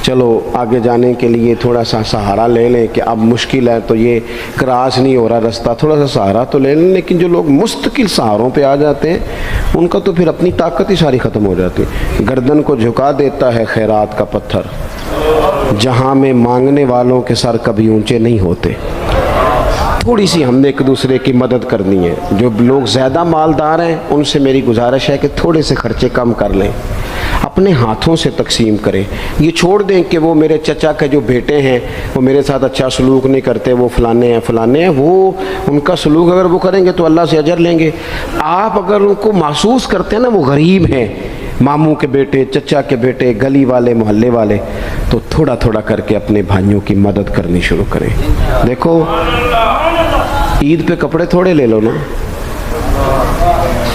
چلو آگے جانے کے لیے تھوڑا سا سہارا لے لیں کہ اب مشکل ہے تو یہ کراس نہیں ہو رہا رستہ، تھوڑا سا سہارا تو لے لیں۔ لیکن جو لوگ مستقل سہاروں پہ آ جاتے ہیں ان کا تو پھر اپنی طاقت ہی ساری ختم ہو جاتی ہے۔ گردن کو جھکا دیتا ہے خیرات کا پتھر، جہاں میں مانگنے والوں کے سر کبھی اونچے نہیں ہوتے۔ تھوڑی سی ہم نے ایک دوسرے کی مدد کرنی ہے۔ جو لوگ زیادہ مالدار ہیں ان سے میری گزارش ہے کہ تھوڑے سے خرچے کم کر لیں، اپنے ہاتھوں سے تقسیم کریں۔ یہ چھوڑ دیں کہ وہ میرے چچا کے جو بیٹے ہیں وہ میرے ساتھ اچھا سلوک نہیں کرتے، وہ فلانے ہیں، وہ ان کا سلوک اگر وہ کریں گے تو اللہ سے اجر لیں گے۔ آپ اگر ان کو محسوس کرتے ہیں نا وہ غریب ہیں، ماموں کے بیٹے، چچا کے بیٹے، گلی والے، محلے والے، تو تھوڑا تھوڑا کر کے اپنے بھائیوں کی مدد کرنی شروع کریں۔ دیکھو عید پہ کپڑے تھوڑے لے لو نا،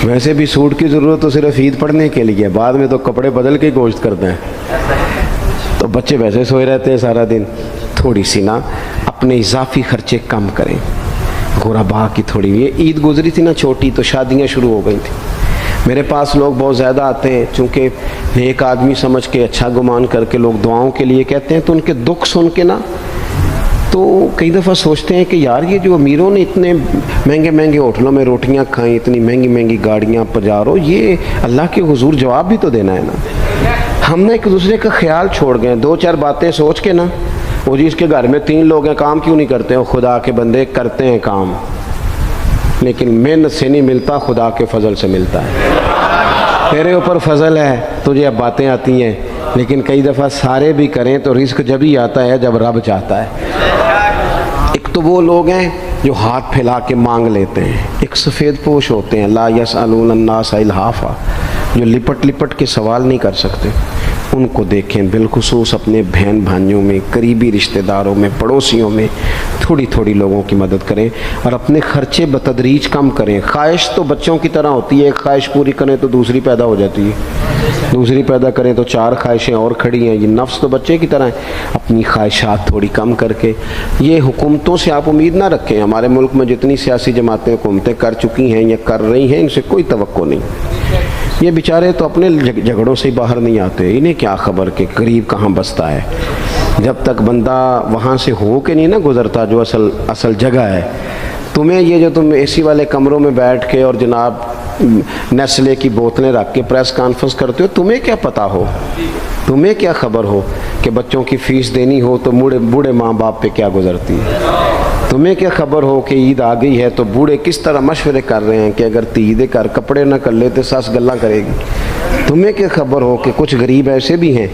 ویسے بھی سوٹ کی ضرورت تو صرف عید پڑھنے کے لیے، بعد میں تو کپڑے بدل کے گوشت کرتے ہیں، تو بچے ویسے سوئے رہتے ہیں سارا دن۔ تھوڑی سی نا اپنے اضافی خرچے کم کریں. غربا کی تھوڑی, یہ عید گزری تھی نا چھوٹی تو شادیاں شروع ہو گئی تھیں. میرے پاس لوگ بہت زیادہ آتے ہیں, چونکہ نیک آدمی سمجھ کے اچھا گمان کر کے لوگ دعاؤں کے لیے کہتے ہیں, تو ان کے دکھ سن کے نا تو کئی دفعہ سوچتے ہیں کہ یار یہ جو امیروں نے اتنے مہنگے مہنگے ہوٹلوں میں روٹیاں کھائیں, اتنی مہنگی مہنگی گاڑیاں پجارو, یہ اللہ کے حضور جواب بھی تو دینا ہے نا. ہم نے ایک دوسرے کا خیال چھوڑ گئے, دو چار باتیں سوچ کے نا, وہ جی اس کے گھر میں 3 لوگ ہیں کام کیوں نہیں کرتے ہیں, خدا کے بندے کرتے ہیں کام, لیکن محنت سے نہیں ملتا, خدا کے فضل سے ملتا ہے. تیرے اوپر فضل ہے, تجھے اب باتیں آتی ہیں, لیکن کئی دفعہ سارے بھی کریں تو رزق جب ہی آتا ہے جب رب چاہتا ہے. ایک تو وہ لوگ ہیں جو ہاتھ پھیلا کے مانگ لیتے ہیں, ایک سفید پوش ہوتے ہیں لا یسألون الناس الحافا, جو لپٹ لپٹ کے سوال نہیں کر سکتے. ان کو دیکھیں, بالخصوص اپنے بہن بھائیوں میں, قریبی رشتہ داروں میں, پڑوسیوں میں تھوڑی تھوڑی لوگوں کی مدد کریں اور اپنے خرچے بتدریج کم کریں. خواہش تو بچوں کی طرح ہوتی ہے, ایک خواہش پوری کریں تو دوسری پیدا ہو جاتی ہے, دوسری پیدا کریں تو 4 خواہشیں اور کھڑی ہیں. یہ نفس تو بچے کی طرح ہے. اپنی خواہشات تھوڑی کم کر کے, یہ حکومتوں سے آپ امید نہ رکھیں. ہمارے ملک میں جتنی سیاسی جماعتیں حکومتیں کر چکی ہیں یا کر رہی ہیں, ان سے کوئی توقع نہیں. یہ بیچارے تو اپنے جھگڑوں سے ہی باہر نہیں آتے, انہیں کیا خبر کہ غریب کہاں بستا ہے. جب تک بندہ وہاں سے ہو کے نہیں نا گزرتا جو اصل جگہ ہے. تمہیں یہ جو تم اے سی والے کمروں میں بیٹھ کے اور جناب نیسلے کی بوتلیں رکھ کے پریس کانفرنس کرتے ہو, تمہیں کیا پتہ ہو, تمہیں کیا خبر ہو کہ بچوں کی فیس دینی ہو تو بوڑھے ماں باپ پہ کیا گزرتی ہے. تمہیں کیا خبر ہو کہ عید آ گئی ہے تو بوڑھے کس طرح مشورے کر رہے ہیں کہ اگر عید کر کپڑے نہ کر لے تو ساس گلاں کرے گی. تمہیں کیا خبر ہو کہ کچھ غریب ایسے بھی ہیں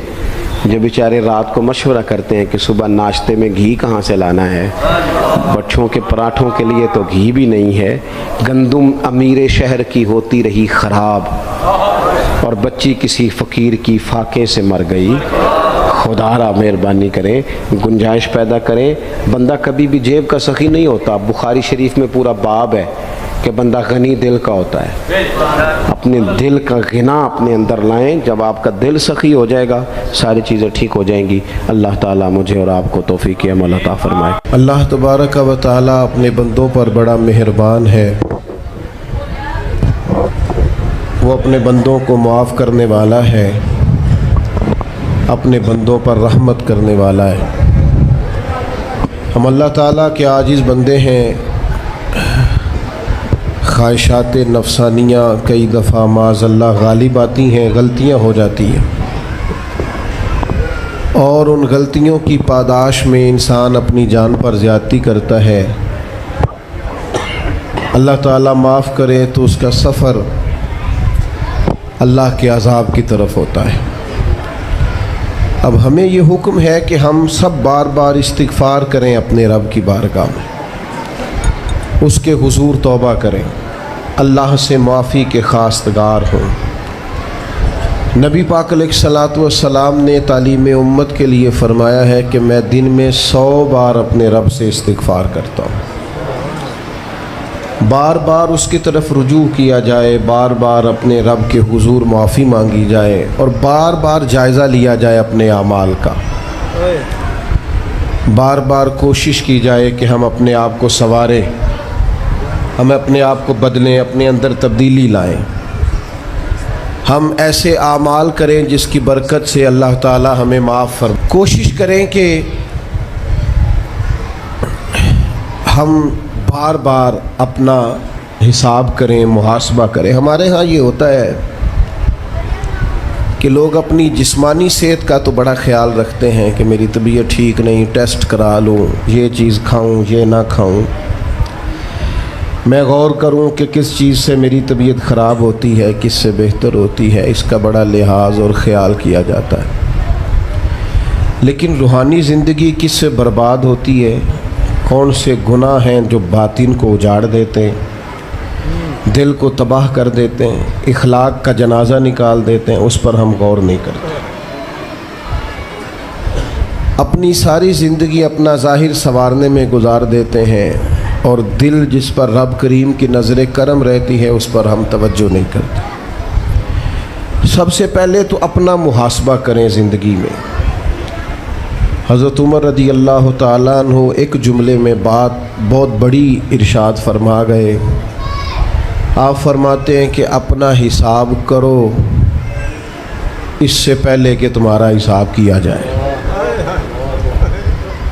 جو بیچارے رات کو مشورہ کرتے ہیں کہ صبح ناشتے میں گھی کہاں سے لانا ہے, بچوں کے پراٹھوں کے لیے تو گھی بھی نہیں ہے, گندم امیر شہر کی ہوتی رہی خراب اور بچی کسی فقیر کی فاقے سے مر گئی. خدا را مہربانی کریں, گنجائش پیدا کریں. بندہ کبھی بھی جیب کا سخی نہیں ہوتا. بخاری شریف میں پورا باب ہے کہ بندہ غنی دل کا ہوتا ہے. اپنے دل کا غنا اپنے اندر لائیں. جب آپ کا دل سخی ہو جائے گا ساری چیزیں ٹھیک ہو جائیں گی. اللہ تعالیٰ مجھے اور آپ کو توفیق عمل عطا فرمائے. اللہ تبارک و تعالیٰ اپنے بندوں پر بڑا مہربان ہے. وہ اپنے بندوں کو معاف کرنے والا ہے, اپنے بندوں پر رحمت کرنے والا ہے. ہم اللہ تعالیٰ کے عاجز بندے ہیں. خواہشات نفسانیہ کئی دفعہ معاذ اللہ غالب آتی ہیں, غلطیاں ہو جاتی ہیں, اور ان غلطیوں کی پاداش میں انسان اپنی جان پر زیادتی کرتا ہے. اللہ تعالیٰ معاف کرے تو اس کا سفر اللہ کے عذاب کی طرف ہوتا ہے. اب ہمیں یہ حکم ہے کہ ہم سب بار بار استغفار کریں اپنے رب کی بارگاہ میں, اس کے حضور توبہ کریں, اللہ سے معافی کے خواستگار ہوں. نبی پاک علیہ الصلوۃ والسلام نے تعلیم امت کے لیے فرمایا ہے کہ میں دن میں 100 بار اپنے رب سے استغفار کرتا ہوں. بار بار اس کی طرف رجوع کیا جائے, بار بار اپنے رب کے حضور معافی مانگی جائے, اور بار بار جائزہ لیا جائے اپنے اعمال کا. بار بار کوشش کی جائے کہ ہم اپنے آپ کو سنواریں, ہم اپنے آپ کو بدلیں, اپنے اندر تبدیلی لائیں. ہم ایسے اعمال کریں جس کی برکت سے اللہ تعالی ہمیں معاف فرمائے. کوشش کریں کہ ہم بار بار اپنا حساب کریں, محاسبہ کریں. ہمارے ہاں یہ ہوتا ہے کہ لوگ اپنی جسمانی صحت کا تو بڑا خیال رکھتے ہیں کہ میری طبیعت ٹھیک نہیں, ٹیسٹ کرا لوں, یہ چیز کھاؤں, یہ نہ کھاؤں, میں غور کروں کہ کس چیز سے میری طبیعت خراب ہوتی ہے, کس سے بہتر ہوتی ہے. اس کا بڑا لحاظ اور خیال کیا جاتا ہے. لیکن روحانی زندگی کس سے برباد ہوتی ہے, کون سے گناہ ہیں جو باطن کو اجاڑ دیتے ہیں, دل کو تباہ کر دیتے ہیں, اخلاق کا جنازہ نکال دیتے ہیں, اس پر ہم غور نہیں کرتے. اپنی ساری زندگی اپنا ظاہر سنوارنے میں گزار دیتے ہیں, اور دل جس پر رب کریم کی نظر کرم رہتی ہے اس پر ہم توجہ نہیں کرتے. سب سے پہلے تو اپنا محاسبہ کریں زندگی میں. حضرت عمر رضی اللہ تعالیٰ عنہ ایک جملے میں بات بہت بڑی ارشاد فرما گئے. آپ فرماتے ہیں کہ اپنا حساب کرو اس سے پہلے کہ تمہارا حساب کیا جائے.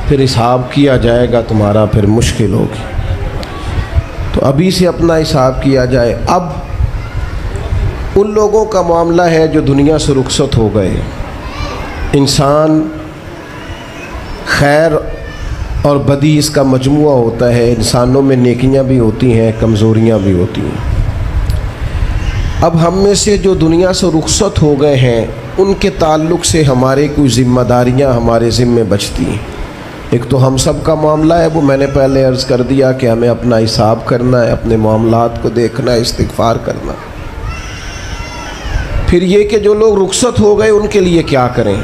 پھر حساب کیا جائے گا تمہارا پھر مشکل ہوگی. تو ابھی سے اپنا حساب کیا جائے. اب ان لوگوں کا معاملہ ہے جو دنیا سے رخصت ہو گئے. انسان خیر اور بدی اس کا مجموعہ ہوتا ہے. انسانوں میں نیکیاں بھی ہوتی ہیں, کمزوریاں بھی ہوتی ہیں. اب ہم میں سے جو دنیا سے رخصت ہو گئے ہیں ان کے تعلق سے ہمارے کچھ ذمہ داریاں ہمارے ذمے بچتی ہیں. ایک تو ہم سب کا معاملہ ہے, وہ میں نے پہلے عرض کر دیا کہ ہمیں اپنا حساب کرنا ہے, اپنے معاملات کو دیکھنا ہے, استغفار کرنا. پھر یہ کہ جو لوگ رخصت ہو گئے ان کے لیے کیا کریں.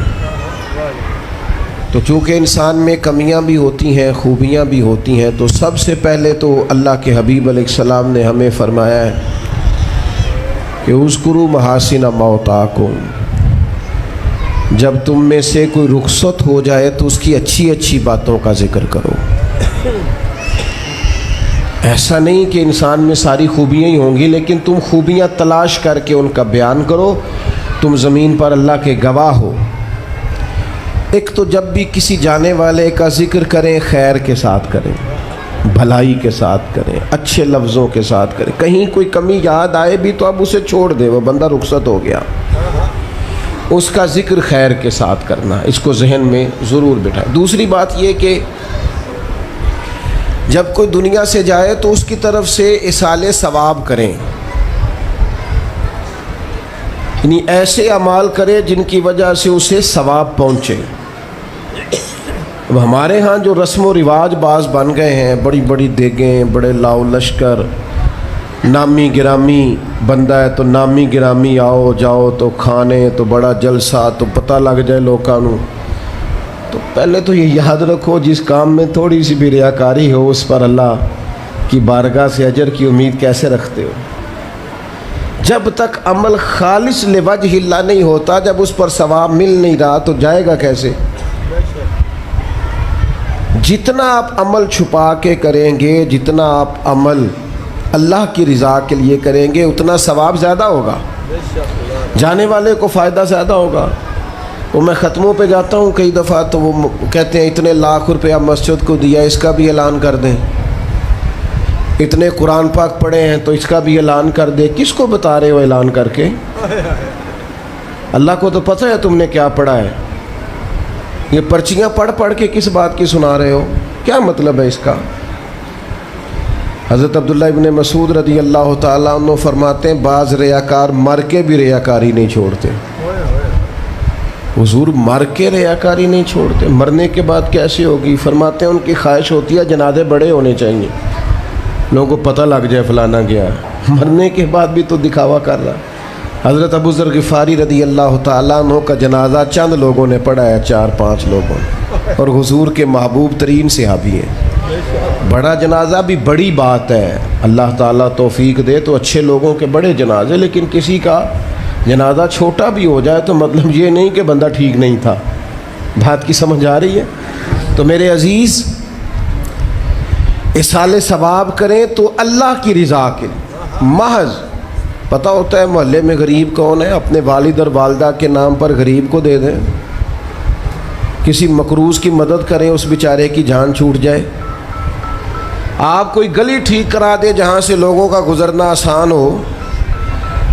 تو چونکہ انسان میں کمیاں بھی ہوتی ہیں, خوبیاں بھی ہوتی ہیں, تو سب سے پہلے تو اللہ کے حبیب علیہ السلام نے ہمیں فرمایا ہے کہ اذکروا محاسن موتاکم. جب تم میں سے کوئی رخصت ہو جائے تو اس کی اچھی اچھی باتوں کا ذکر کرو. ایسا نہیں کہ انسان میں ساری خوبیاں ہی ہوں گی, لیکن تم خوبیاں تلاش کر کے ان کا بیان کرو. تم زمین پر اللہ کے گواہ ہو. ایک تو جب بھی کسی جانے والے کا ذکر کریں خیر کے ساتھ کریں, بھلائی کے ساتھ کریں, اچھے لفظوں کے ساتھ کریں. کہیں کوئی کمی یاد آئے بھی تو اب اسے چھوڑ دے, وہ بندہ رخصت ہو گیا. اس کا ذکر خیر کے ساتھ کرنا, اس کو ذہن میں ضرور بٹھائیں. دوسری بات یہ کہ جب کوئی دنیا سے جائے تو اس کی طرف سے اصالِ ثواب کریں, یعنی ایسے اعمال کرے جن کی وجہ سے اسے ثواب پہنچے. اب ہمارے ہاں جو رسم و رواج بعض بن گئے ہیں, بڑی بڑی دیگیں, بڑے لاؤ لشکر, نامی گرامی بندہ ہے تو نامی گرامی آؤ جاؤ تو کھانے تو بڑا جلسہ تو پتہ لگ جائے لوگوں کو. تو پہلے تو یہ یاد رکھو جس کام میں تھوڑی سی بھی ریاکاری ہو اس پر اللہ کی بارگاہ سے اجر کی امید کیسے رکھتے ہو. جب تک عمل خالص لوجہ اللہ نہیں ہوتا, جب اس پر ثواب مل نہیں رہا تو جائے گا کیسے. جتنا آپ عمل چھپا کے کریں گے, جتنا آپ عمل اللہ کی رضا کے لیے کریں گے, اتنا ثواب زیادہ ہوگا, جانے والے کو فائدہ زیادہ ہوگا. وہ میں ختموں پہ جاتا ہوں کئی دفعہ تو وہ کہتے ہیں اتنے لاکھ روپیہ مسجد کو دیا, اس کا بھی اعلان کر دیں. اتنے قرآن پاک پڑھے ہیں تو اس کا بھی اعلان کر دے. کس کو بتا رہے ہو اعلان کر کے؟ اللہ کو تو پتہ ہے تم نے کیا پڑھا ہے. یہ پرچیاں پڑھ پڑھ کے کس بات کی سنا رہے ہو, کیا مطلب ہے اس کا. حضرت عبداللہ ابن مسعود رضی اللہ تعالیٰ عنہ فرماتے ہیں بعض ریاکار مر کے بھی ریاکاری نہیں چھوڑتے. حضور مر کے ریاکاری نہیں چھوڑتے, مرنے کے بعد کیسے ہوگی؟ فرماتے ہیں ان کی خواہش ہوتی ہے جنازے بڑے ہونے چاہیے, لوگوں کو پتہ لگ جائے فلانا گیا. مرنے کے بعد بھی تو دکھاوا کر رہا. حضرت ابو ذر غفاری رضی اللہ تعالیٰ عنہ کا جنازہ چند لوگوں نے پڑھا ہے, 4-5 لوگوں, اور حضور کے محبوب ترین صحابی ہیں. بڑا جنازہ بھی بڑی بات ہے, اللہ تعالیٰ توفیق دے تو اچھے لوگوں کے بڑے جنازے, لیکن کسی کا جنازہ چھوٹا بھی ہو جائے تو مطلب یہ نہیں کہ بندہ ٹھیک نہیں تھا. بات کی سمجھ آ رہی ہے؟ تو میرے عزیز اصالِ ثواب کریں تو اللہ کی رضا کے محض. پتہ ہوتا ہے محلے میں غریب کون ہے, اپنے والد اور والدہ کے نام پر غریب کو دے دیں. کسی مقروض کی مدد کریں, اس بیچارے کی جان چھوٹ جائے. آپ کوئی گلی ٹھیک کرا دیں جہاں سے لوگوں کا گزرنا آسان ہو.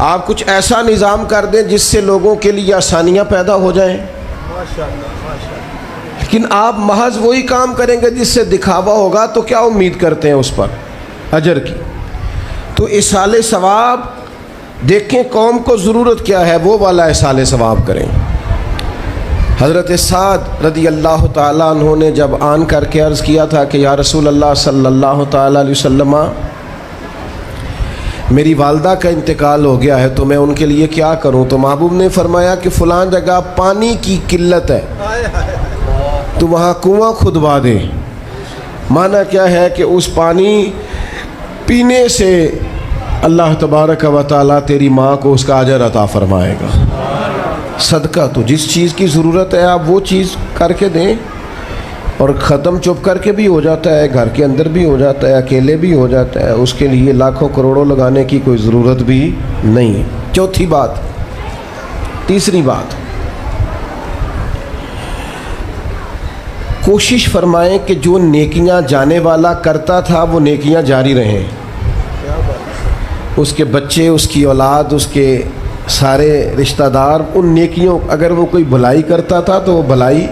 آپ کچھ ایسا نظام کر دیں جس سے لوگوں کے لیے آسانیاں پیدا ہو جائیں. لیکن آپ محض وہی کام کریں گے جس سے دکھاوا ہوگا تو کیا امید کرتے ہیں اس پر اجر کی. تو اصالِ ثواب دیکھیں قوم کو ضرورت کیا ہے, وہ والا اصالِ ثواب کریں. حضرت سعد رضی اللہ تعالیٰ عنہ نے جب آن کر کے عرض کیا تھا کہ یا رسول اللہ صلی اللہ تعالیٰ علیہ وسلم میری والدہ کا انتقال ہو گیا ہے تو میں ان کے لیے کیا کروں. تو محبوب نے فرمایا کہ فلاں جگہ پانی کی قلت ہے تو وہاں کنواں کھدوا دے. معنی کیا ہے کہ اس پانی پینے سے اللہ تبارک و تعالیٰ تیری ماں کو اس کا اجر عطا فرمائے گا. صدقہ تو جس چیز کی ضرورت ہے آپ وہ چیز کر کے دیں. اور ختم چپ کر کے بھی ہو جاتا ہے, گھر کے اندر بھی ہو جاتا ہے, اکیلے بھی ہو جاتا ہے. اس کے لیے لاکھوں کروڑوں لگانے کی کوئی ضرورت بھی نہیں ہے. چوتھی بات, تیسری بات, کوشش فرمائیں کہ جو نیکیاں جانے والا کرتا تھا وہ نیکیاں جاری رہیں. اس کے بچے, اس کی اولاد, اس کے سارے رشتہ دار ان نیکیوں, اگر وہ کوئی بھلائی کرتا تھا تو وہ بھلائی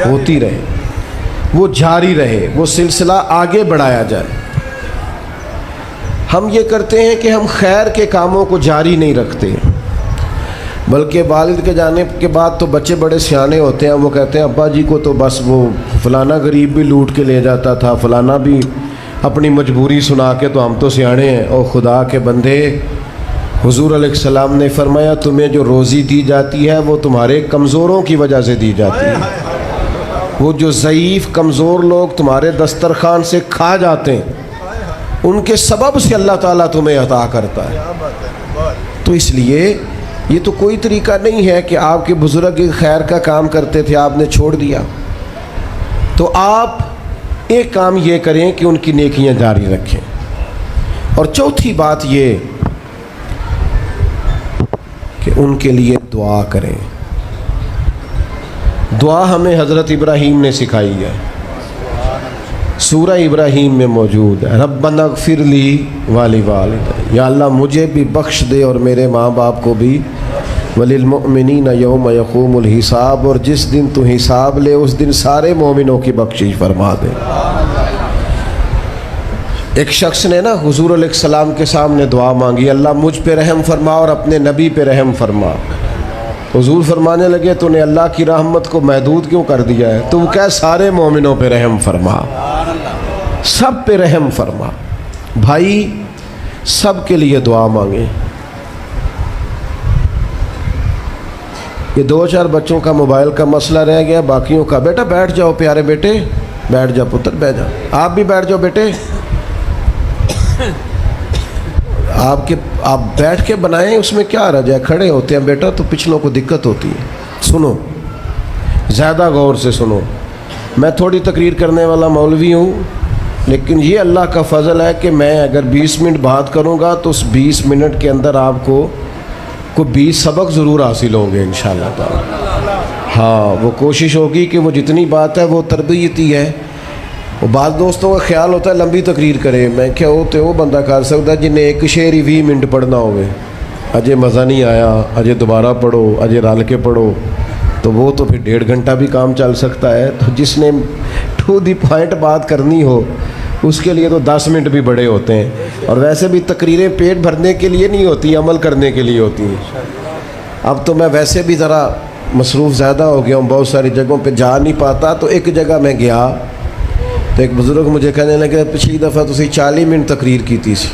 ہوتی رہے, وہ جاری رہے, وہ سلسلہ آگے بڑھایا جائے. ہم یہ کرتے ہیں کہ ہم خیر کے کاموں کو جاری نہیں رکھتے, بلکہ والد کے جانے کے بعد تو بچے بڑے سیانے ہوتے ہیں, وہ کہتے ہیں ابا جی کو تو بس وہ فلانا غریب بھی لوٹ کے لے جاتا تھا, فلانا بھی اپنی مجبوری سنا کے, تو ہم تو سیانے ہیں. او خدا کے بندے, حضور علیہ السلام نے فرمایا تمہیں جو روزی دی جاتی ہے وہ تمہارے کمزوروں کی وجہ سے دی جاتی ہے. وہ جو ضعیف کمزور لوگ تمہارے دسترخوان سے کھا جاتے ہیں ان کے سبب سے اللہ تعالیٰ تمہیں عطا کرتا ہے. تو اس لیے یہ تو کوئی طریقہ نہیں ہے کہ آپ کے بزرگ خیر کا کام کرتے تھے, آپ نے چھوڑ دیا. تو آپ ایک کام یہ کریں کہ ان کی نیکیاں جاری رکھیں. اور چوتھی بات یہ کہ ان کے لیے دعا کریں. دعا ہمیں حضرت ابراہیم نے سکھائی ہے, سورہ ابراہیم میں موجود ہے. ربنا اغفر لی ولوالدی, یا اللہ مجھے بھی بخش دے اور میرے ماں باپ کو بھی. وللمؤمنین یوم یقوم الحساب, اور جس دن تو حساب لے اس دن سارے مومنوں کی بخشش فرما دے. ایک شخص نے نا حضور علیہ السلام کے سامنے دعا مانگی, اللہ مجھ پہ رحم فرما اور اپنے نبی پہ رحم فرما. حضور فرمانے لگے تو نے اللہ کی رحمت کو محدود کیوں کر دیا ہے, تم کہہ سارے مومنوں پہ رحم فرما, سب پہ رحم فرما. بھائی سب کے لیے دعا مانگیں. یہ 2-4 بچوں کا موبائل کا مسئلہ رہ گیا, باقیوں کا بیٹا بیٹھ جاؤ, پیارے بیٹے بیٹھ جاؤ, پتر بیٹھ جاؤ, آپ بھی بیٹھ جاؤ بیٹے. آپ بیٹھ کے بنائیں, اس میں کیا رہ جائے, کھڑے ہوتے ہیں بیٹا تو پچھلوں کو دقت ہوتی ہے. سنو, زیادہ غور سے سنو. میں تھوڑی تقریر کرنے والا مولوی ہوں, لیکن یہ اللہ کا فضل ہے کہ میں اگر 20 منٹ بات کروں گا تو اس 20 منٹ کے اندر آپ کو 20 سبق ضرور حاصل ہوں گے انشاءاللہ تعالی. ہاں, وہ کوشش ہوگی کہ وہ جتنی بات ہے وہ تربیتی ہے. وہ بعض دوستوں کا خیال ہوتا ہے لمبی تقریر کرے, میں کیا ہوتے وہ بندہ کر سکتا ہے جنہیں ایک شعر ہی 20 منٹ پڑھنا ہوئے, اجے مزہ نہیں آیا, اجے دوبارہ پڑھو, اجے رل کے پڑھو, تو وہ تو پھر 1.5 گھنٹہ بھی کام چل سکتا ہے. تو جس نے ٹو دی پوائنٹ بات کرنی ہو اس کے لیے تو 10 منٹ بھی بڑے ہوتے ہیں. اور ویسے بھی تقریریں پیٹ بھرنے کے لیے نہیں ہوتی, عمل کرنے کے لیے ہوتی ہیں. اب تو میں ویسے بھی ذرا مصروف زیادہ ہو گیا ہوں, بہت ساری جگہوں پہ جا نہیں پاتا. تو ایک جگہ میں گیا تو ایک بزرگ مجھے کہنے لگے پچھلی دفعہ تسی 40 منٹ تقریر کی تھی سی,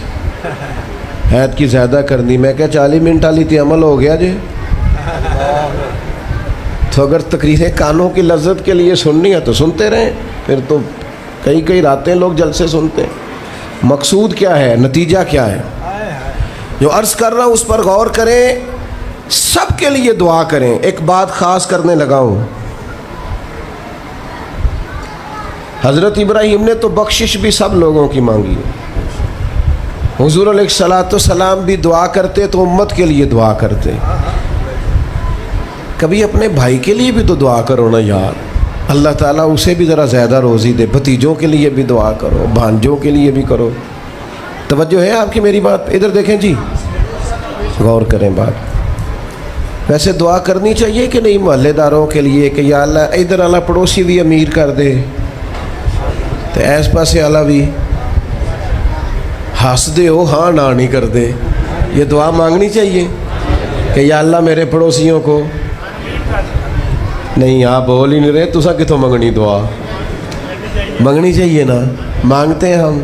حید کی زیادہ کرنی. میں کہا 40 منٹ والی تھی عمل ہو گیا جی. تو اگر تقریریں کانوں کی لذت کے لیے سننی ہے تو سنتے رہیں, پھر تو کئی راتیں لوگ جلسے سنتے ہیں. مقصود کیا ہے, نتیجہ کیا ہے, جو عرض کر رہا ہوں اس پر غور کریں. سب کے لیے دعا کریں. ایک بات خاص کرنے لگا ہوں, حضرت ابراہیم نے تو بخشش بھی سب لوگوں کی مانگی. حضور علیہ السلام بھی دعا کرتے تو امت کے لیے دعا کرتے. کبھی اپنے بھائی کے لیے بھی تو دعا کرو نا یار, اللہ تعالیٰ اسے بھی ذرا زیادہ روزی دے. بھتیجوں کے لیے بھی دعا کرو, بھانجوں کے لیے بھی کرو. توجہ ہے آپ کی میری بات پہ؟ ادھر دیکھیں جی, غور کریں بات. ویسے دعا کرنی چاہیے کہ نہیں محلے داروں کے لیے کہ یا اللہ ادھر والا پڑوسی بھی امیر کر دے, تو ایس پاسے والا بھی ہنس دے ہو, ہاں نہ نہیں کر دے. یہ دعا مانگنی چاہیے کہ یا اللہ میرے پڑوسیوں کو. نہیں آپ بول ہی نہیں رہے, تسا کتوں منگنی دعا, منگنی چاہیے نا. مانگتے ہیں ہم.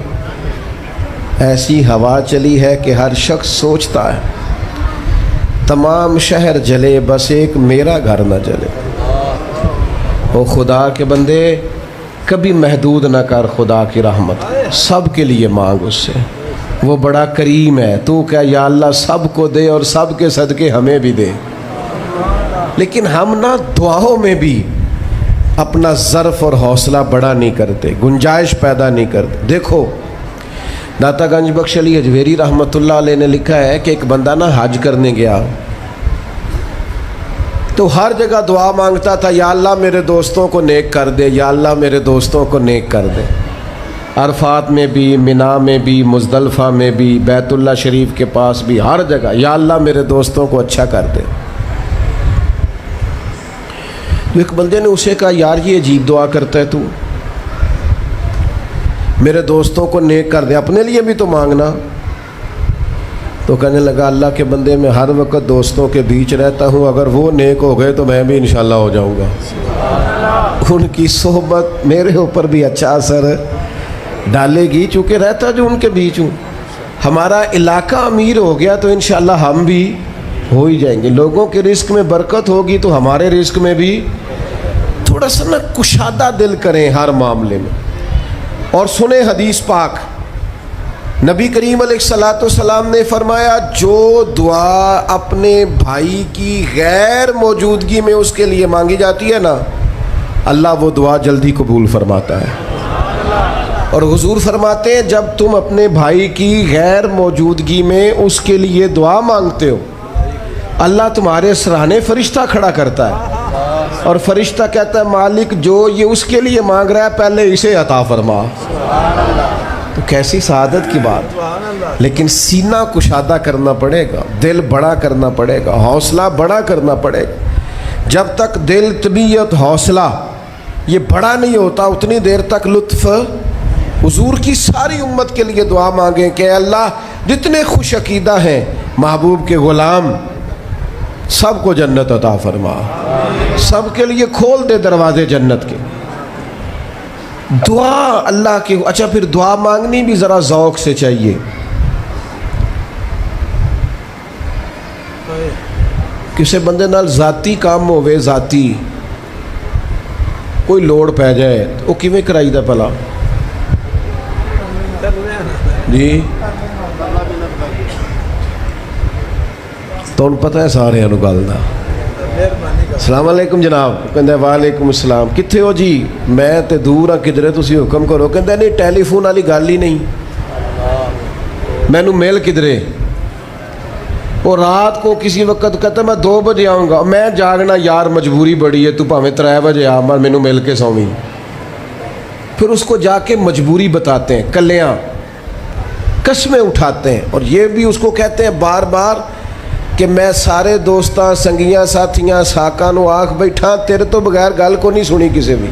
ایسی ہوا چلی ہے کہ ہر شخص سوچتا ہے تمام شہر جلے بس ایک میرا گھر نہ جلے. او خدا کے بندے کبھی محدود نہ کر خدا کی رحمت, سب کے لیے مانگ اس سے, وہ بڑا کریم ہے. تو کیا یا اللہ سب کو دے اور سب کے صدقے ہمیں بھی دے. لیکن ہم نا دعاؤں میں بھی اپنا ظرف اور حوصلہ بڑا نہیں کرتے، گنجائش پیدا نہیں کرتے۔ دیکھو داتا گنج بخش علی اجویری رحمۃ اللہ علیہ نے لکھا ہے کہ ایک بندہ نا حج کرنے گیا تو ہر جگہ دعا مانگتا تھا، یا اللہ میرے دوستوں کو نیک کر دے، یا اللہ میرے دوستوں کو نیک کر دے۔ عرفات میں بھی، منا میں بھی، مزدلفہ میں بھی، بیت اللہ شریف کے پاس بھی، ہر جگہ یا اللہ میرے دوستوں کو اچھا کر دے۔ تو ایک بندے نے اسے کہا، یار یہ عجیب دعا کرتا ہے تو، میرے دوستوں کو نیک کر دے، اپنے لیے بھی تو مانگنا۔ تو کہنے لگا، اللہ کے بندے میں ہر وقت دوستوں کے بیچ رہتا ہوں، اگر وہ نیک ہو گئے تو میں بھی انشاءاللہ ہو جاؤں گا۔ ان کی صحبت میرے اوپر بھی اچھا اثر ڈالے گی، چونکہ رہتا جو ان کے بیچ ہوں۔ ہمارا علاقہ امیر ہو گیا تو انشاءاللہ ہم بھی ہو ہی جائیں گے۔ لوگوں کے رزق میں برکت ہوگی تو ہمارے رزق میں بھی تھوڑا سا نا کشادہ دل کریں ہر معاملے میں۔ اور سنیں حدیث پاک، نبی کریم علیہ الصلوۃ والسلام نے فرمایا، جو دعا اپنے بھائی کی غیر موجودگی میں اس کے لیے مانگی جاتی ہے نا، اللہ وہ دعا جلدی قبول فرماتا ہے۔ اور حضور فرماتے ہیں، جب تم اپنے بھائی کی غیر موجودگی میں اس کے لیے دعا مانگتے ہو، اللہ تمہارے سرانے فرشتہ کھڑا کرتا ہے اور فرشتہ کہتا ہے، مالک جو یہ اس کے لیے مانگ رہا ہے پہلے اسے عطا فرما۔ تو کیسی سعادت کی بات۔ لیکن سینہ کشادہ کرنا پڑے گا، دل بڑا کرنا پڑے گا، حوصلہ بڑا کرنا پڑے گا۔ جب تک دل، طبیعت، حوصلہ یہ بڑا نہیں ہوتا اتنی دیر تک لطف۔ حضور کی ساری امت کے لیے دعا مانگیں کہ اے اللہ جتنے خوش عقیدہ ہیں محبوب کے غلام، سب کو جنت عطا فرما، سب کے لیے کھول دے دروازے جنت کے۔ دعا اللہ کی۔ اچھا پھر دعا مانگنی بھی ذرا ذوق سے چاہیے۔ کسی بندے نال ذاتی کام ہوئے، ذاتی کوئی لوڑ پہ جائے تو وہ کیویں کرائی دا پلا جی؟ تو پتہ ہے سارے گل دا۔ السلام علیکم جناب، کہندا وعلیکم السلام، کتھے ہو جی؟ میں تے دور ہاں، کدھرے تسی حکم کرو۔ کہندا نہیں ٹیلی فون والی گل ہی نہیں، مینوں مل کدھرے۔ وہ رات کو کسی وقت کہتا میں 2 بجے آؤں گا، میں جاگنا یار مجبوری بڑی ہے، تو پاویں 3 بجے آ، مینوں مل کے سویں۔ پھر اس کو جا کے مجبوری بتاتے ہیں، کلیاں قسمیں اٹھاتے ہیں، اور یہ بھی اس کو کہتے ہیں بار بار کہ میں سارے دوستاں، سنگیاں، ساتھیاں، ساکاں نو آکھ بیٹھا، تیرے تو بغیر گل کو نہیں سنی کسی بھی۔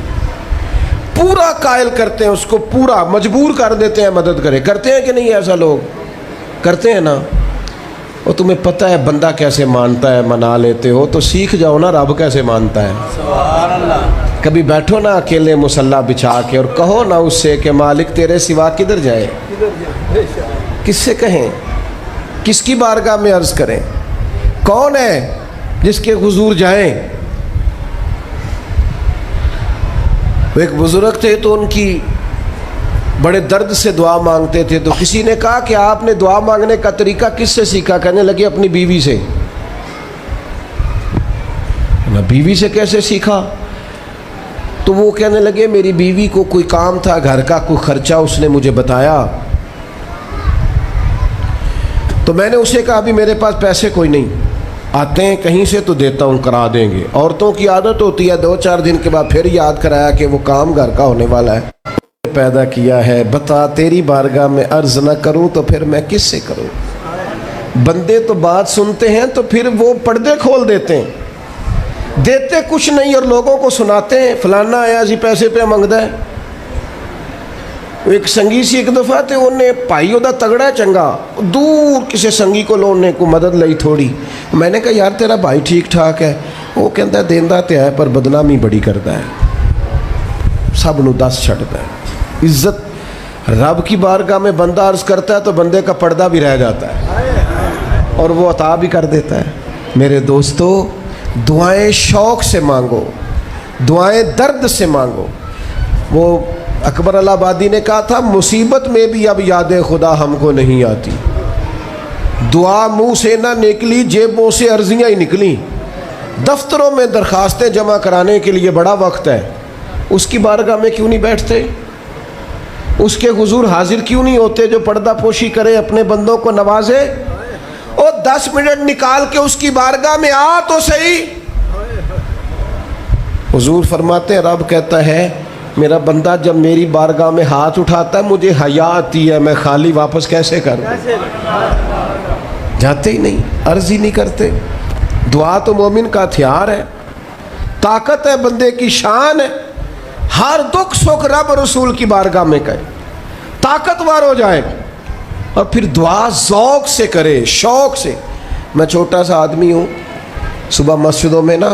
پورا قائل کرتے ہیں اس کو، پورا مجبور کر دیتے ہیں مدد کرے۔ کرتے ہیں کہ نہیں ایسا؟ لوگ کرتے ہیں نا۔ اور تمہیں پتہ ہے بندہ کیسے مانتا ہے، منا لیتے ہو تو سیکھ جاؤ نا رب کیسے مانتا ہے۔ کبھی بیٹھو نا اکیلے مصلی بچھا کے اور کہو نا اس سے کہ مالک تیرے سوا کدھر جائے، کس سے کہیں، کس کی بارگاہ میں عرض کریں، کون ہے جس کے حضور جائیں۔ ایک بزرگ تھے تو ان کی بڑے درد سے دعا مانگتے تھے، تو کسی نے کہا کہ آپ نے دعا مانگنے کا طریقہ کس سے سیکھا؟ کہنے لگے اپنی بیوی سے۔ بیوی سے کیسے سیکھا؟ تو وہ کہنے لگے میری بیوی کو کوئی کام تھا گھر کا، کوئی خرچہ اس نے مجھے بتایا، تو میں نے اسے کہا ابھی میرے پاس پیسے کوئی نہیں، آتے ہیں کہیں سے تو دیتا ہوں، کرا دیں گے۔ عورتوں کی عادت ہوتی ہے 2-4 دن کے بعد پھر یاد کرایا کہ وہ کام گھر کا ہونے والا ہے، پیدا کیا ہے، بتا تیری بارگاہ میں عرض نہ کروں تو پھر میں کس سے کروں۔ بندے تو بات سنتے ہیں تو پھر وہ پردے کھول دیتے ہیں، دیتے کچھ نہیں اور لوگوں کو سناتے ہیں فلانا آیا جی پیسے پہ منگدا ہے۔ ایک سنگی سی ایک دفعہ تے انہیں پائی دا تگڑا ہے چنگا، دور کسی سنگی کو لونے کو مدد لئی تھوڑی۔ میں نے کہا یار تیرا بھائی ٹھیک ٹھاک ہے؟ وہ کہتا ہے دیندا تے ہے پر بدنامی بڑی کرتا ہے، سب نو دس چھڑتا ہے۔ عزت رب کی بارگاہ میں بندہ عرض کرتا ہے تو بندے کا پردہ بھی رہ جاتا ہے اور وہ عطا بھی کر دیتا ہے۔ میرے دوستو دعائیں شوق سے مانگو، دعائیں درد سے مانگو۔ وہ اکبر الہآبادی نے کہا تھا مصیبت میں بھی اب یاد خدا ہم کو نہیں آتی، دعا منہ سے نہ نکلی جیبوں سے عرضیاں ہی نکلیں، دفتروں میں درخواستیں جمع کرانے کے لیے بڑا وقت ہے، اس کی بارگاہ میں کیوں نہیں بیٹھتے؟ اس کے حضور حاضر کیوں نہیں ہوتے جو پردہ پوشی کرے، اپنے بندوں کو نوازے؟ اور 10 منٹ نکال کے اس کی بارگاہ میں آ تو صحیح۔ حضور فرماتے ہیں رب کہتا ہے میرا بندہ جب میری بارگاہ میں ہاتھ اٹھاتا ہے مجھے حیا آتی ہے، میں خالی واپس کیسے کر دوں؟ جاتے ہی نہیں، عرض ہی نہیں کرتے۔ دعا تو مومن کا ہتھیار ہے، طاقت ہے بندے کی، شان ہے۔ ہر دکھ سکھ رب رسول کی بارگاہ میں کہے، طاقتور ہو جائے، اور پھر دعا ذوق سے کرے، شوق سے۔ میں چھوٹا سا آدمی ہوں، صبح مسجدوں میں نا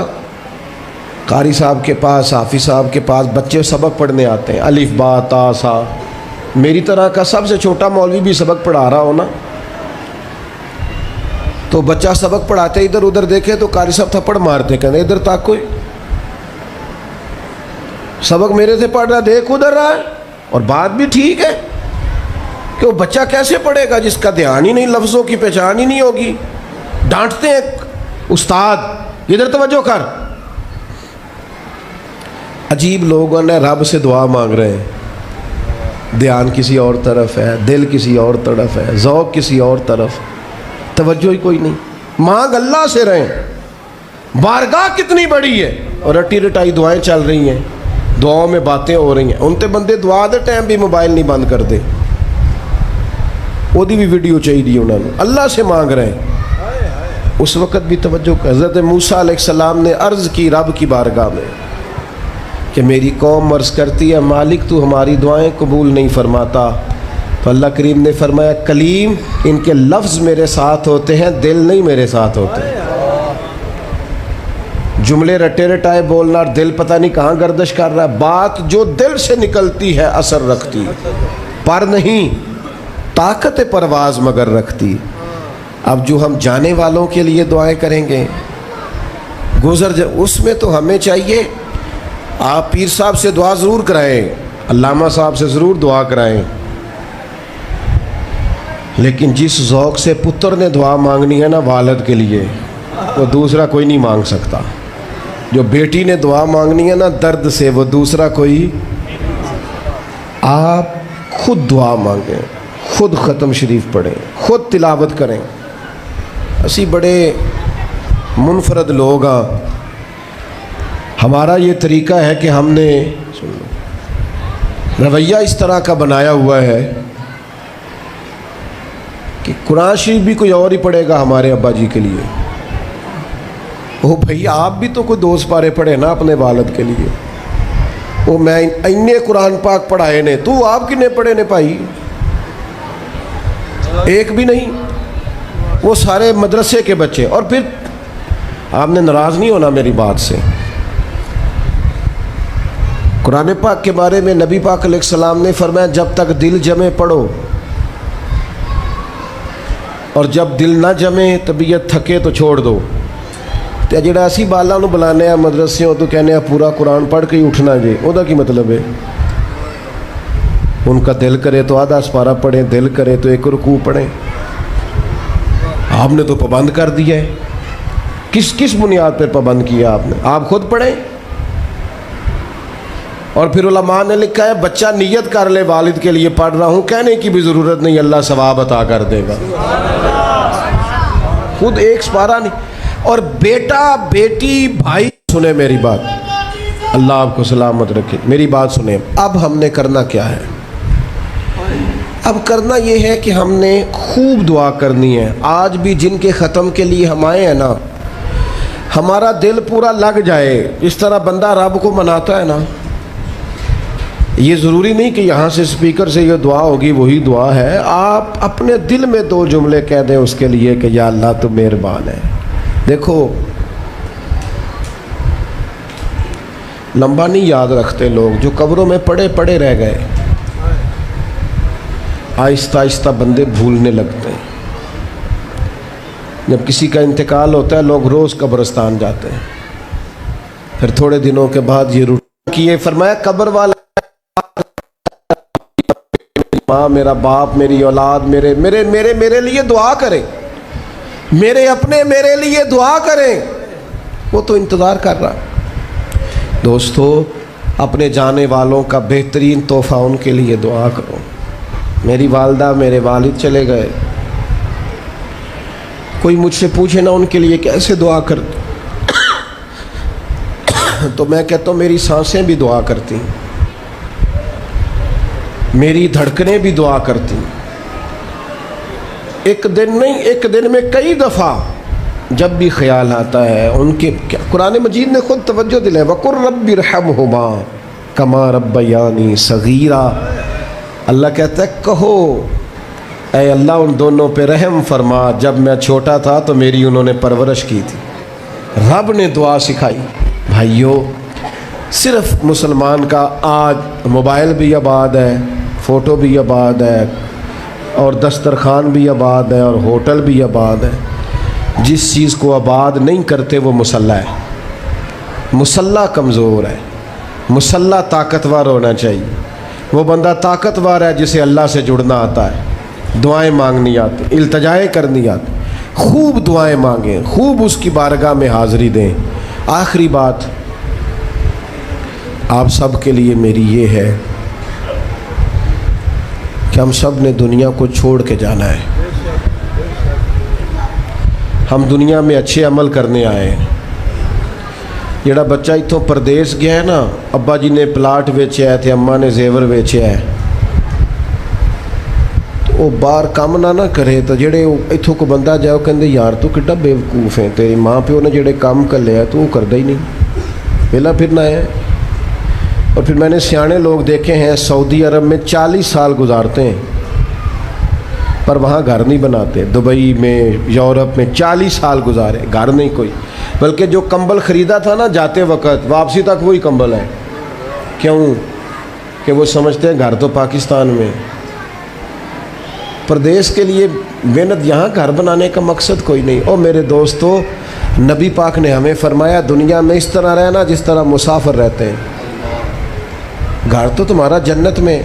قاری صاحب کے پاس، حافظ صاحب کے پاس بچے سبق پڑھنے آتے ہیں، الف با تا سا۔ میری طرح کا سب سے چھوٹا مولوی بھی سبق پڑھا رہا ہو نا، تو بچہ سبق پڑھاتے ادھر ادھر دیکھے تو قاری صاحب تھپڑ مارتے، کہتے ادھر تک کوئی سبق میرے سے پڑھ رہا، دیکھ ادھر رہا ہے۔ اور بات بھی ٹھیک ہے کہ وہ بچہ کیسے پڑھے گا جس کا دھیان ہی نہیں، لفظوں کی پہچان ہی نہیں ہوگی۔ ڈانٹتے ہیں استاد ادھر توجہ کر۔ عجیب لوگوں نے رب سے دعا مانگ رہے ہیں، دھیان کسی اور طرف ہے، دل کسی اور طرف ہے، ذوق کسی اور طرف، توجہ ہی کوئی نہیں۔ مانگ اللہ سے رہے، بارگاہ کتنی بڑی ہے، اور رٹی رٹائی دعائیں چل رہی ہیں، دعاؤں میں باتیں ہو رہی ہیں۔ ان تے بندے دعا دے ٹائم بھی موبائل نہیں بند کر دے، وہ بھی ویڈیو چاہیے انہوں نے، اللہ سے مانگ رہے ہیں۔ اس وقت بھی توجہ کر، حضرت موسیٰ علیہ السلام نے عرض کی رب کی بارگاہ میں کہ میری قوم عرض کرتی ہے مالک تو ہماری دعائیں قبول نہیں فرماتا، تو اللہ کریم نے فرمایا کلیم ان کے لفظ میرے ساتھ ہوتے ہیں، دل نہیں میرے ساتھ ہوتے۔ جملے رٹے رٹائے بولنا اور دل پتہ نہیں کہاں گردش کر رہا ہے۔ بات جو دل سے نکلتی ہے اثر رکھتی، پر نہیں طاقت پرواز مگر رکھتی۔ اب جو ہم جانے والوں کے لیے دعائیں کریں گے، اس میں تو ہمیں چاہیے آپ پیر صاحب سے دعا ضرور کرائیں، علامہ صاحب سے ضرور دعا کرائیں، لیکن جس ذوق سے پتر نے دعا مانگنی ہے نا والد کے لیے، وہ دوسرا کوئی نہیں مانگ سکتا۔ جو بیٹی نے دعا مانگنی ہے نا درد سے، وہ دوسرا کوئی۔ آپ خود دعا مانگیں، خود ختم شریف پڑھیں، خود تلاوت کریں۔ اسی بڑے منفرد لوگ ہاں، ہمارا یہ طریقہ ہے کہ ہم نے رویہ اس طرح کا بنایا ہوا ہے کہ قرآن شریف بھی کوئی اور ہی پڑھے گا ہمارے ابا جی کے لیے۔ وہ بھائی آپ بھی تو کوئی 2 پارے پڑھے نا اپنے والد کے لیے۔ وہ میں انے قرآن پاک پڑھائے نے، تو آپ کنے پڑھے نے بھائی؟ ایک بھی نہیں، وہ سارے مدرسے کے بچے۔ اور پھر آپ نے ناراض نہیں ہونا میری بات سے، قرآن پاک کے بارے میں نبی پاک علیہ السلام نے فرمایا جب تک دل جمے پڑھو، اور جب دل نہ جمے طبیعت تھکے تو چھوڑ دو۔ تو جڑا اسی بالا نو بلانے ہیں مدرسیوں تو کہنے ہیں پورا قرآن پڑھ کے ہی اٹھنا جے، وہ دا کی مطلب ہے؟ ان کا دل کرے تو آدھا سپارہ پڑھیں، دل کرے تو 1 رکوع پڑھیں۔ آپ نے تو پابند کر دیا ہے۔ کس بنیاد پر پابند کیا آپ نے؟ آپ خود پڑھیں۔ اور پھر علماء نے لکھا ہے بچہ نیت کر لے والد کے لیے پڑھ رہا ہوں، کہنے کی بھی ضرورت نہیں، اللہ ثواب عطا کر دے گا۔ خود 1 سپارہ نہیں۔ اور بیٹا بیٹی بھائی سنیں میری بات، اللہ آپ کو سلامت رکھے، میری بات سنیں۔ اب ہم نے کرنا کیا ہے؟ اب کرنا یہ ہے کہ ہم نے خوب دعا کرنی ہے۔ آج بھی جن کے ختم کے لیے ہم آئے ہیں نا، ہمارا دل پورا لگ جائے، اس طرح بندہ رب کو مناتا ہے نا۔ یہ ضروری نہیں کہ یہاں سے سپیکر سے یہ دعا ہوگی وہی دعا ہے، آپ اپنے دل میں 2 جملے کہہ دیں اس کے لیے کہ یا اللہ تو مہربان ہے۔ دیکھو لمبا نہیں یاد رکھتے لوگ، جو قبروں میں پڑے رہ گئے، آہستہ آہستہ بندے بھولنے لگتے ہیں۔ جب کسی کا انتقال ہوتا ہے لوگ روز قبرستان جاتے ہیں، پھر تھوڑے دنوں کے بعد یہ روٹین کیے، فرمایا قبر والا ماں، میرا باپ، میری اولاد میرے لیے دعا کریں، میرے اپنے میرے لیے دعا کریں، وہ تو انتظار کر رہا۔ دوستو اپنے جانے والوں کا بہترین تحفہ ان کے لیے دعا کرو. میری والدہ میرے والد چلے گئے, کوئی مجھ سے پوچھے نا ان کے لیے کیسے دعا کرتے تو میں کہتا ہوں میری سانسیں بھی دعا کرتی, میری دھڑکنیں بھی دعا کرتی. ایک دن نہیں, ایک دن میں کئی دفعہ جب بھی خیال آتا ہے ان کے, قرآن مجید نے خود توجہ دلائی, وَقُلْ رَبِّ ارْحَمْهُمَا كَمَا رَبَّيَانِي صَغِيرًا. اللہ کہتا ہے کہو اے اللہ ان دونوں پہ رحم فرما, جب میں چھوٹا تھا تو میری انہوں نے پرورش کی تھی. رب نے دعا سکھائی. بھائیو, صرف مسلمان کا آج موبائل بھی آباد ہے, فوٹو بھی آباد ہے, اور دسترخوان بھی آباد ہے, اور ہوٹل بھی آباد ہے. جس چیز کو آباد نہیں کرتے وہ مسلح ہے. مسلح کمزور ہے, مسلح طاقتور ہونا چاہیے. وہ بندہ طاقتور ہے جسے اللہ سے جڑنا آتا ہے, دعائیں مانگنی آتی, التجائیں کرنی آتی. خوب دعائیں مانگیں, خوب اس کی بارگاہ میں حاضری دیں. آخری بات آپ سب کے لیے میری یہ ہے کہ ہم سب نے دنیا کو چھوڑ کے جانا ہے. ہم دنیا میں اچھے عمل کرنے آئے ہیں. جڑا بچہ اتوں پردیس گیا ہے نا, ابا جی نے پلاٹ ویچیا ہے تے اماں نے زیور ویچیا ہے, وہ باہر کام نہ کرے تو جڑے اتوں کو بندہ جائے وہ کہندے یار تو کڈا بیوقوف ہے, تیری ماں پیو نے جڑے کام کر لیا تو وہ کردا ہی نہیں, ویلا پھرنا ہے. اور پھر میں نے سیانے لوگ دیکھے ہیں سعودی عرب میں 40 سال گزارتے ہیں پر وہاں گھر نہیں بناتے. دبئی میں, یورپ میں 40 سال گزارے, گھر نہیں کوئی, بلکہ جو کمبل خریدا تھا نا جاتے وقت واپسی تک وہی کمبل ہے. کیوں کہ وہ سمجھتے ہیں گھر تو پاکستان میں. پردیس کے لیے محنت, یہاں گھر بنانے کا مقصد کوئی نہیں. اور میرے دوستو, نبی پاک نے ہمیں فرمایا دنیا میں اس طرح رہنا جس طرح مسافر رہتے ہیں. گھر تو تمہارا جنت میں,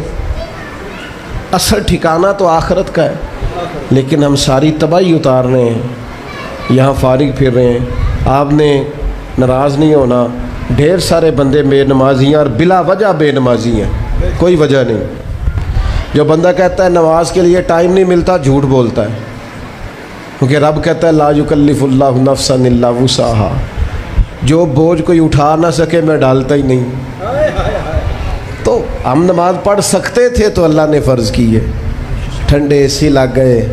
اصل ٹھکانہ تو آخرت کا ہے. لیکن ہم ساری تباہی اتار رہے ہیں, یہاں فارغ پھر رہے ہیں. آپ نے ناراض نہیں ہونا, ڈھیر سارے بندے بے نمازی ہیں اور بلا وجہ بے نمازی ہیں, کوئی وجہ نہیں. جو بندہ کہتا ہے نماز کے لیے ٹائم نہیں ملتا, جھوٹ بولتا ہے, کیونکہ رب کہتا ہے لا یکلف اللہ نفسا الا وسعہا, جو بوجھ کوئی اٹھا نہ سکے میں ڈالتا ہی نہیں. تو ہم نماز پڑھ سکتے تھے تو اللہ نے فرض کی ہے. ٹھنڈے اے سی لگ گئے,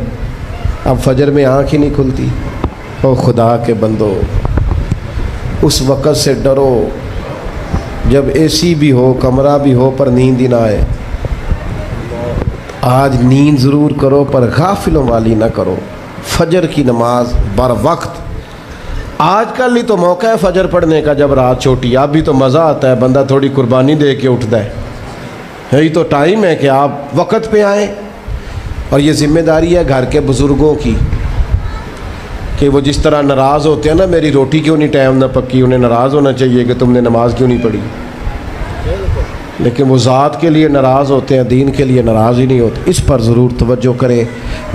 اب فجر میں آنکھ ہی نہیں کھلتی. او خدا کے بندو, اس وقت سے ڈرو جب اے سی بھی ہو, کمرہ بھی ہو, پر نیند ہی نہ آئے. آج نیند ضرور کرو پر غافلوں والی نہ کرو. فجر کی نماز بر وقت. آج کل ہی تو موقع ہے فجر پڑھنے کا جب رات چھوٹی, اب بھی تو مزہ آتا ہے, بندہ تھوڑی قربانی دے کے اٹھتا ہے. یہی تو ٹائم ہے کہ آپ وقت پہ آئیں. اور یہ ذمہ داری ہے گھر کے بزرگوں کی کہ وہ جس طرح ناراض ہوتے ہیں نا, میری روٹی کیوں نہیں ٹائم نہ پکی, انہیں ناراض ہونا چاہیے کہ تم نے نماز کیوں نہیں پڑھی. لیکن وہ ذات کے لیے ناراض ہوتے ہیں, دین کے لیے ناراض ہی نہیں ہوتے. اس پر ضرور توجہ کریں,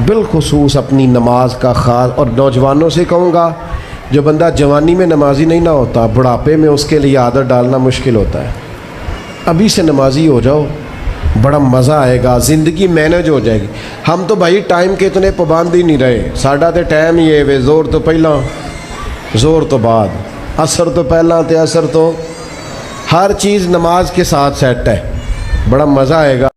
بالخصوص اپنی نماز کا خاص. اور نوجوانوں سے کہوں گا, جو بندہ جوانی میں نمازی نہیں نہ ہوتا, بڑھاپے میں اس کے لیے عادت ڈالنا مشکل ہوتا ہے. ابھی سے نمازی ہو جاؤ, بڑا مزہ آئے گا, زندگی مینج ہو جائے گی. ہم تو بھائی ٹائم کے اتنے پابند ہی نہیں رہے. ساڈا تو ٹائم ہی ہے وے, زور تو پہلا زور تو بعد, عصر تو پہلا تے عصر تو, ہر چیز نماز کے ساتھ سیٹ ہے. بڑا مزہ آئے گا.